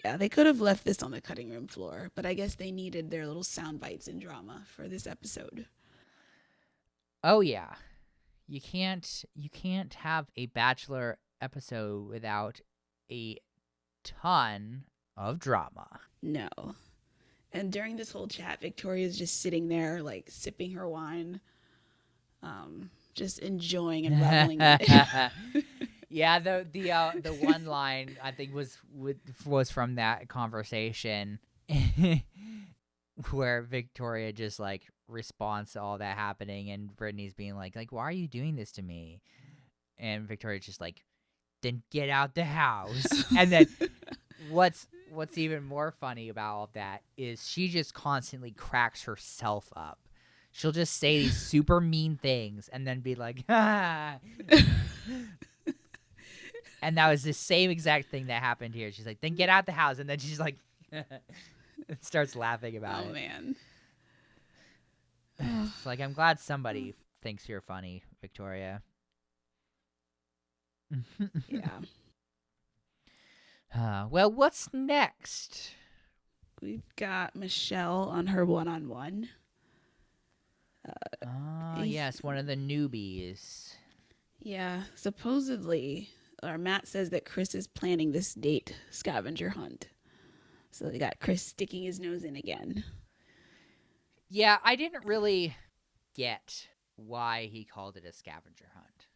Yeah, they could have left this on the cutting room floor, but I guess they needed their little sound bites and drama for this episode. Oh yeah. You can't have a Bachelor episode without a ton of drama. No. And during this whole chat, Victoria's just sitting there, like, sipping her wine, just enjoying and reveling in it. Yeah, the one line I think was from that conversation where Victoria just like responds to all that happening, and Brittany's being like, why are you doing this to me? And Victoria's just like, then get out the house. And then what's even more funny about all of that is she just constantly cracks herself up. She'll just say these super mean things and then be like, ah. And that was the same exact thing that happened here. She's like, then get out the house. And then she's like, starts laughing about it. Oh, man. It's like, I'm glad somebody thinks you're funny, Victoria. Yeah. Well, what's next? We've got Michelle on her one-on-one. Yes, one of the newbies. Yeah, supposedly, or Matt says that Chris is planning this date scavenger hunt. So they got Chris sticking his nose in again. Yeah, I didn't really get why he called it a scavenger hunt.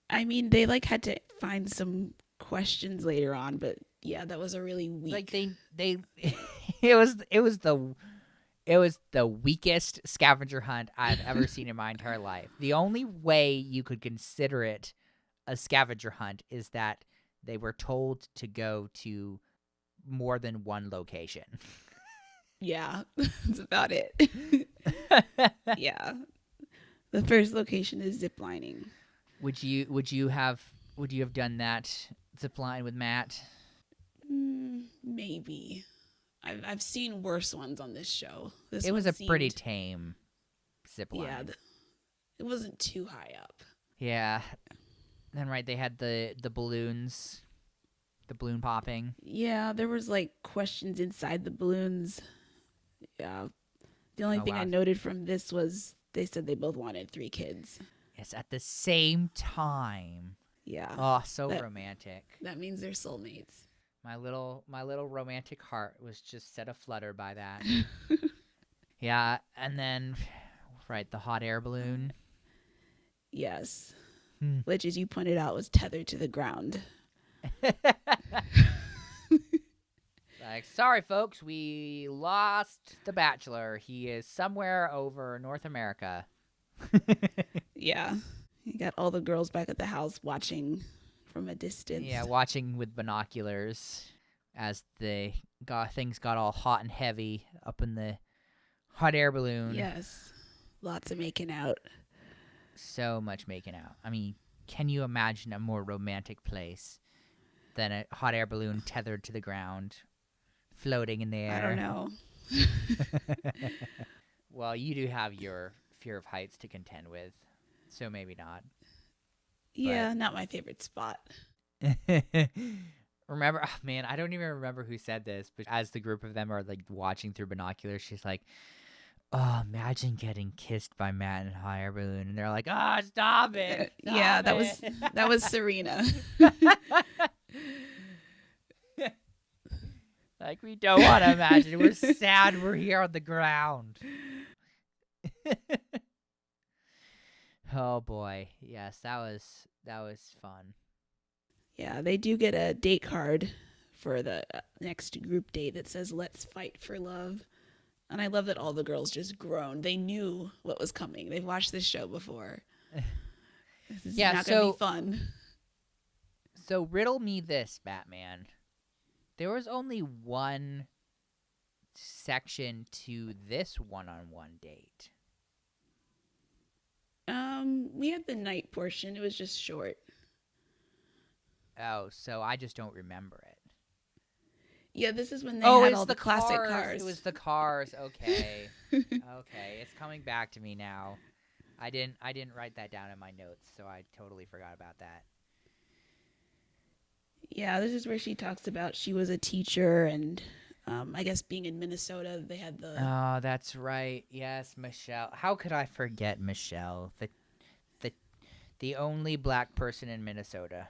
I mean, they had to find some questions later on, but yeah, that was a really weak. They it was the weakest scavenger hunt I've ever seen in my entire life. The only way you could consider it a scavenger hunt is that they were told to go to more than one location. Yeah, that's about it. Yeah. The first location is ziplining. Would you have done that zipline with Matt? Maybe. I've seen worse ones on this show. It was a pretty tame zipline. Yeah, it wasn't too high up. Yeah. Then they had the balloons, the balloon popping. Yeah, there was questions inside the balloons. Yeah. The only thing I noted from this was they said they both wanted 3 kids. Yes, at the same time. Yeah. Oh, so romantic. That means they're soulmates. My little romantic heart was just set aflutter by that. Yeah, and then the hot air balloon. Yes. which, as you pointed out, was tethered to the ground. Like, sorry, folks, we lost the Bachelor. He is somewhere over North America. Yeah. You got all the girls back at the house watching from a distance. Yeah, watching with binoculars as things got all hot and heavy up in the hot air balloon. Yes. Lots of making out. So much making out. I mean, can you imagine a more romantic place than a hot air balloon tethered to the ground, floating in the air? I don't know. Well, you do have your fear of heights to contend with, so maybe not. Yeah, not my favorite spot. Remember, oh, man, I don't even remember who said this, but as the group of them are like watching through binoculars, she's like, "Oh, imagine getting kissed by Matt in a hot air balloon," and they're like, "Oh, stop it!" Stop Yeah, it. that was Serena. Like, we don't want to imagine. We're sad. We're here on the ground. Oh boy, yes, that was fun. Yeah, they do get a date card for the next group date that says "Let's fight for love," and I love that all the girls just groaned. They knew what was coming. They've watched this show before. This is not gonna be fun. So riddle me this, Batman. There was only one section to this one-on-one date. We had the night portion. It was just short. Oh, so I just don't remember it. Yeah, this is when they had all the classic cars. cars. It was the cars. Okay. Okay, it's coming back to me now. I didn't write that down in my notes, so I totally forgot about that. Yeah, this is where she talks about she was a teacher and I guess being in Minnesota, they had the... Oh, that's right. Yes, Michelle. How could I forget Michelle? The only black person in Minnesota.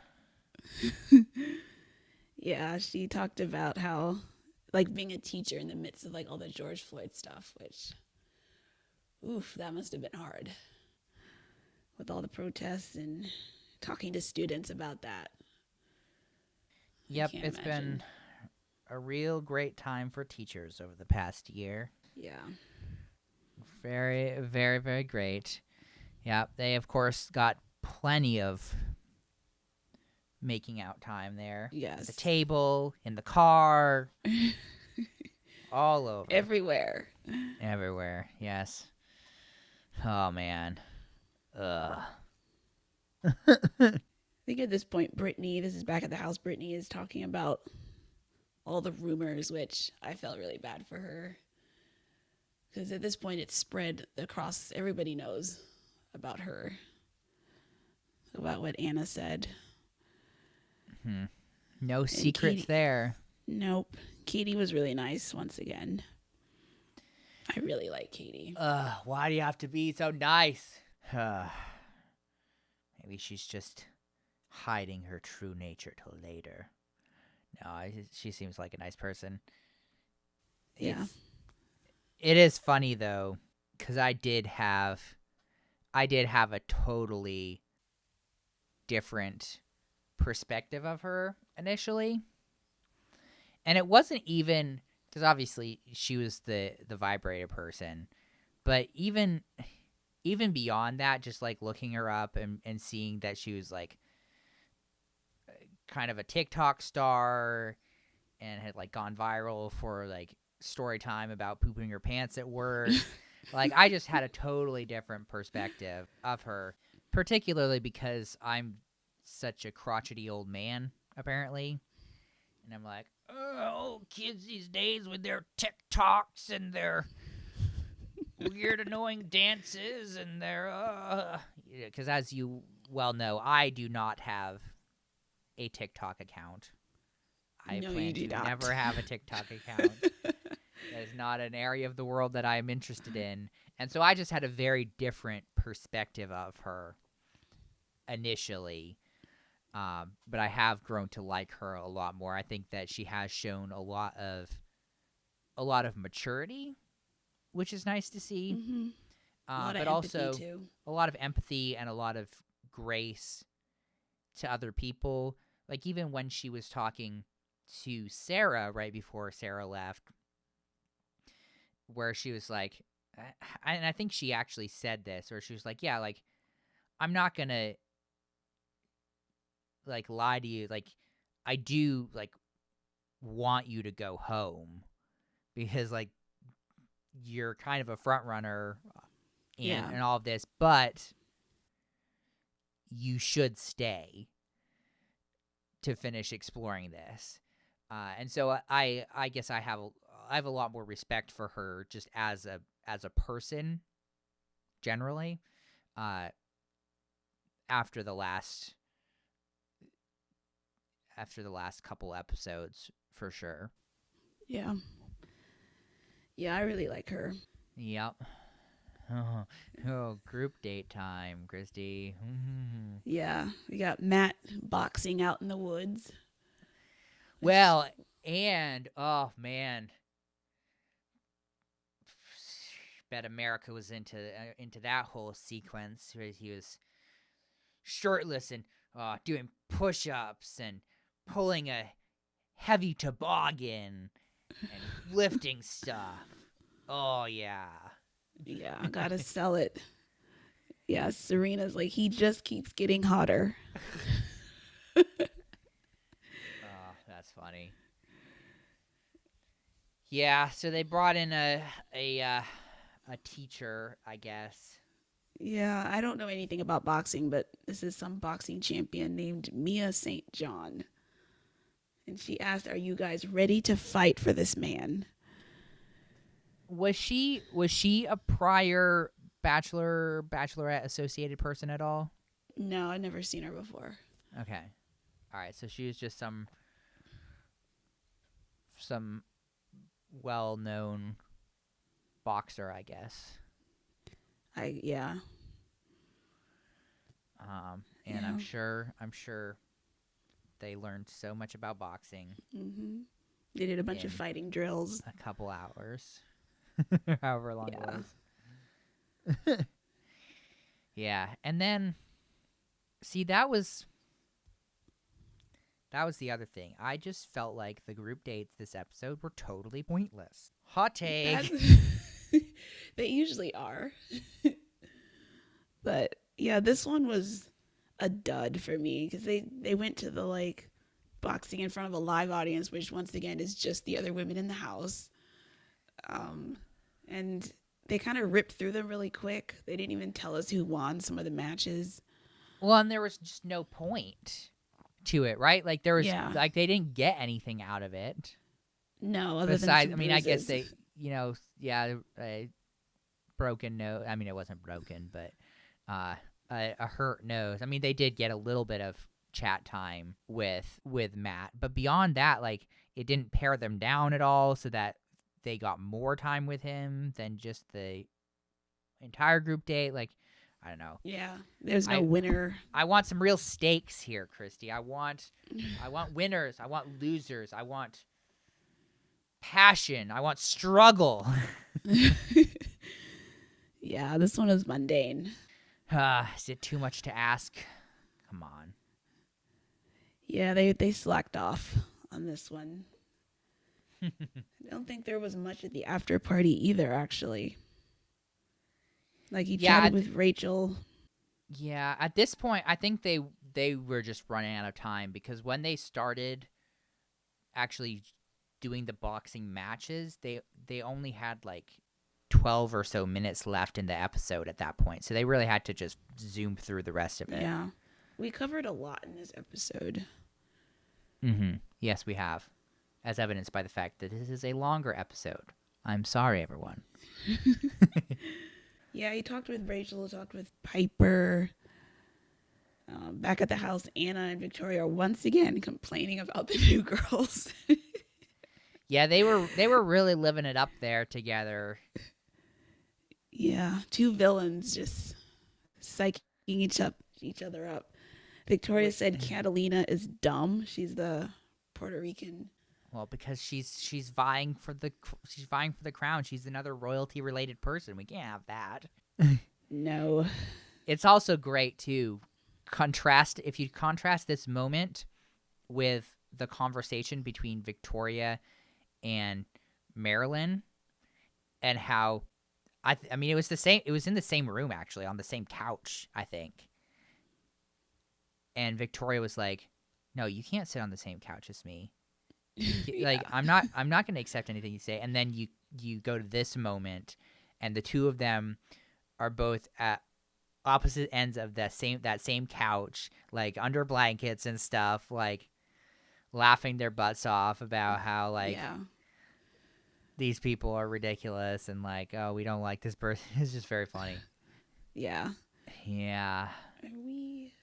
Yeah, she talked about how, like, being a teacher in the midst of, like, all the George Floyd stuff, which, oof, that must have been hard. With all the protests and talking to students about that. Yep, it's been a real great time for teachers over the past year. Yeah. Very, very, very great. Yeah, they, of course, got plenty of making out time there. Yes. At the table, in the car, all over. Everywhere. Everywhere, yes. Oh, man. Ugh. I think at this point, this is back at the house, Brittany is talking about all the rumors, which I felt really bad for her. Because at this point, it's spread across, everybody knows about her. About what Anna said. No secrets there. Nope. Katie was really nice once again. I really like Katie. Why do you have to be so nice? Maybe she's just hiding her true nature till later. No, she seems like a nice person. Yeah. It is funny though, because I did have a totally different perspective of her initially, and it wasn't even because obviously she was the vibrator person, but even beyond that, just like looking her up and seeing that she was like kind of a TikTok star and had like gone viral for like story time about pooping her pants at work. Like, I just had a totally different perspective of her, particularly because I'm such a crotchety old man, apparently. And I'm like, oh, kids these days with their TikToks and their weird, annoying dances and their, because as you well know, I do not have a TikTok account. I plan to never have a TikTok account. That is not an area of the world that I am interested in. And so I just had a very different perspective of her initially. But I have grown to like her a lot more. I think that she has shown a lot of maturity, which is nice to see. Mm-hmm. But also too. A lot of empathy and a lot of grace to other people. Like, even when she was talking to Sarah right before Sarah left, where she was like, and I think she actually said this, where she was like, yeah, like, I'm not gonna, like, lie to you. Like, I do, like, want you to go home because, like, you're kind of a front runner and all of this, but you should stay to finish exploring this. And so I guess I have a lot more respect for her just as a person generally. After the last couple episodes, for sure. Yeah. Yeah, I really like her. Yep. Oh, group date time, Christy. Yeah, we got Matt boxing out in the woods. Well, and oh man, bet America was into that whole sequence where he was shirtless and doing push-ups and pulling a heavy toboggan and lifting stuff. Oh yeah. Yeah, I gotta sell it. Yeah, Serena's like, he just keeps getting hotter. Oh, that's funny. Yeah, so they brought in a teacher, I guess. Yeah, I don't know anything about boxing, but this is some boxing champion named Mia St. John. And she asked, "Are you guys ready to fight for this man?" Was she a prior Bachelorette associated person at all? No, I've never seen her before. Okay. All right, so she was just some well-known boxer, I guess. Yeah. And I'm sure they learned so much about boxing. Mhm. They did a bunch of fighting drills. A couple hours. However long it was. Yeah, and then see that was the other thing. I just felt like the group dates this episode were totally pointless. Hot take. They usually are. But yeah, this one was a dud for me because they went to the like boxing in front of a live audience, which once again is just the other women in the house. And they kind of ripped through them really quick. They didn't even tell us who won some of the matches. Well, and there was just no point to it, right? Like there was like they didn't get anything out of it. No, other besides, than I mean, I guess they, a broken nose. I mean, it wasn't broken, but a hurt nose. I mean, they did get a little bit of chat time with Matt, but beyond that, like it didn't pare them down at all, so that they got more time with him than just the entire group date. Like, I don't know. Yeah, there's no winner. I want some real stakes here, Christy. I want winners. I want losers. I want passion. I want struggle. Yeah, this one is mundane. Is it too much to ask? Come on. Yeah, they slacked off on this one. I don't think there was much at the after party either, actually. Like he chatted with Rachel. Yeah, at this point, I think they were just running out of time because when they started actually doing the boxing matches, they only had like 12 or so minutes left in the episode at that point. So they really had to just zoom through the rest of it. Yeah. We covered a lot in this episode. Mm-hmm. Yes, we have. As evidenced by the fact that this is a longer episode. I'm sorry, everyone. Yeah, he talked with Rachel, talked with Piper. Back at the house, Anna and Victoria are once again complaining about the new girls. Yeah, they were really living it up there together. Yeah, two villains just psyching each other up. Victoria said Catalina is dumb. She's the Puerto Rican. Well, because she's vying for the crown. She's another royalty related person. We can't have that. No. It's also great too. contrast this moment with the conversation between Victoria and Marilyn, and how I mean it was the same. It was in the same room actually, on the same couch, I think. And Victoria was like, "No, you can't sit on the same couch as me. Like I'm not going to accept anything you say." And then you go to this moment, and the two of them are both at opposite ends of that same couch, like under blankets and stuff, like laughing their butts off about how like these people are ridiculous and like, oh, we don't like this person. It's just very funny. Yeah. Yeah. Are we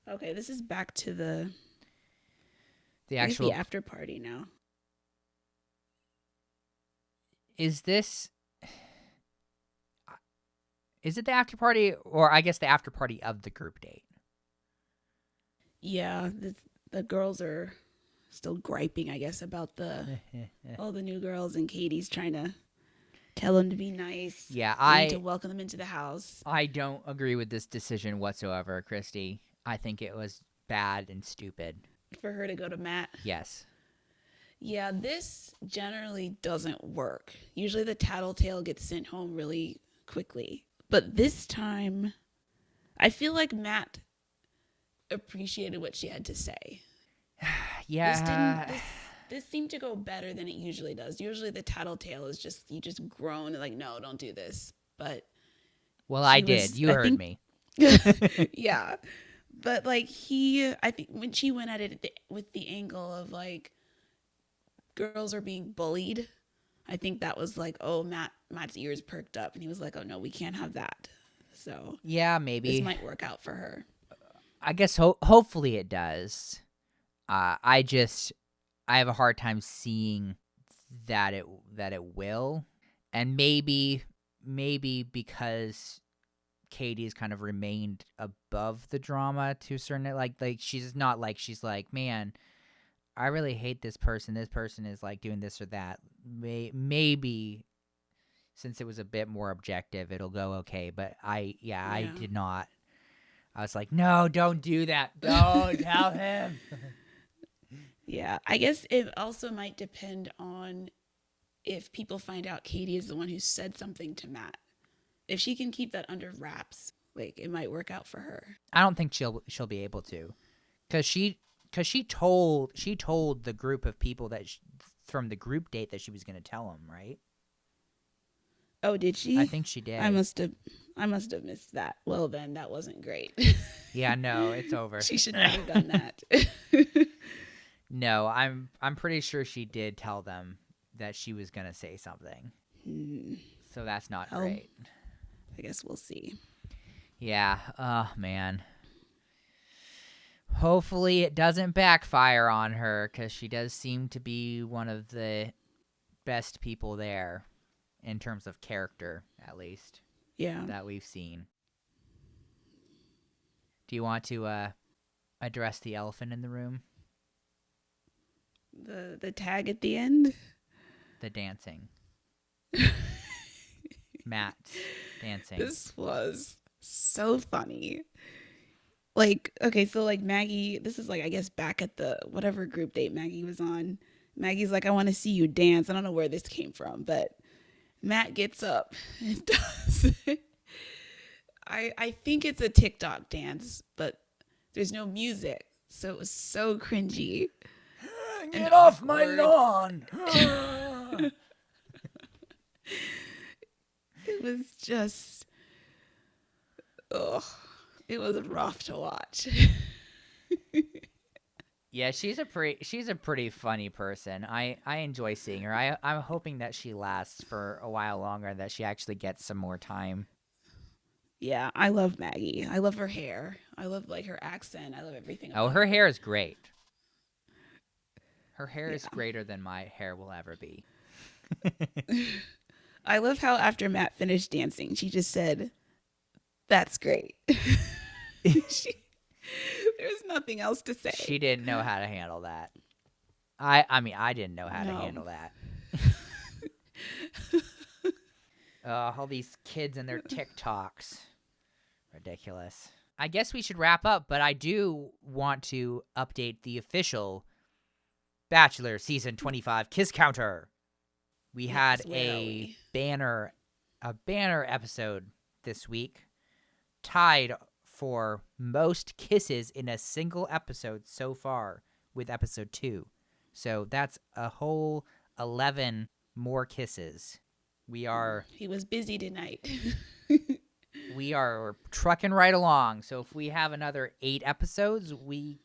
okay? This is back to the actual after party now. Is it the after party, or I guess the after party of the group date? Yeah, the girls are still griping, I guess, about all the new girls, and Katie's trying to tell them to be nice. Yeah, to welcome them into the house. I don't agree with this decision whatsoever, Christy. I think it was bad and stupid. For her to go to Matt? Yes. Yeah, this generally doesn't work. Usually the tattletale gets sent home really quickly. But this time, I feel like Matt appreciated what she had to say. Yeah. This seemed to go better than it usually does. Usually the tattletale is just, you just groan and like, no, don't do this. But well, I did. You heard me. Yeah. But like I think when she went at it with the angle of like girls are being bullied, I think that was like, oh, Matt's ears perked up and he was like, oh no, we can't have that. So yeah, maybe this might work out for her. I guess hopefully it does. I have a hard time seeing that it will, and maybe because Katie's kind of remained above the drama to a certain like she's not like she's like, man, I really hate this person. This person is like doing this or that. Maybe since it was a bit more objective, it'll go okay. But I did not. I was like, no, don't do that. Don't tell him. Yeah, I guess it also might depend on if people find out Katie is the one who said something to Matt. If she can keep that under wraps, like it might work out for her. I don't think she'll be able to, because she told the group of people that from the group date that she was going to tell them, right? Oh, did she? I think she did. I must have missed that. Well, then that wasn't great. Yeah, no, it's over. She should never have done that. No, I'm pretty sure she did tell them that she was going to say something. So that's not great. I guess we'll see. Yeah. Oh, man. Hopefully it doesn't backfire on her, because she does seem to be one of the best people there in terms of character, at least. Yeah. That we've seen. Do you want to address the elephant in the room? The tag at the end? The dancing. Matt dancing. This was so funny. Like, okay, so like Maggie, this is like, I guess back at the whatever group date Maggie was on. Maggie's like, I want to see you dance. I don't know where this came from, but Matt gets up and does it. I think it's a TikTok dance, but there's no music. So it was so cringy. Get off my lawn. It was just, it was rough to watch. Yeah, she's a pretty funny person. I enjoy seeing her. I'm hoping that she lasts for a while longer, that she actually gets some more time. Yeah, I love Maggie. I love her hair. I love like her accent. I love everything. Oh, her hair is great. Her hair is greater than my hair will ever be. I love how after Matt finished dancing, she just said, "That's great." There's nothing else to say. She didn't know how to handle that. I mean, I didn't know how to handle that. All these kids and their TikToks. Ridiculous. I guess we should wrap up, but I do want to update the official Bachelor Season 25 Kiss Counter. We had a banner episode this week, tied for most kisses in a single episode so far with episode 2. So that's a whole 11 more kisses. He was busy tonight. We are trucking right along. So if we have another 8 episodes, we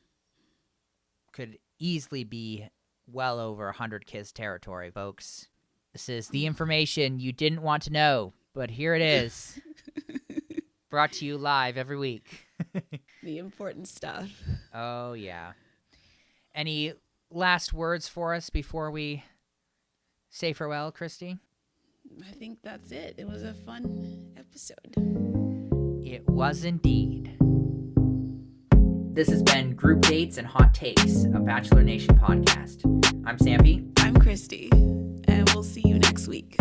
could easily be well over 100 kiss territory, folks. This is the information you didn't want to know, but here it is. Brought to you live every week. The important stuff. Oh, yeah. Any last words for us before we say farewell, Christy? I think that's it. It was a fun episode. It was indeed. This has been Group Dates and Hot Takes, a Bachelor Nation podcast. I'm Sampy. I'm Christy, and we'll see you next week.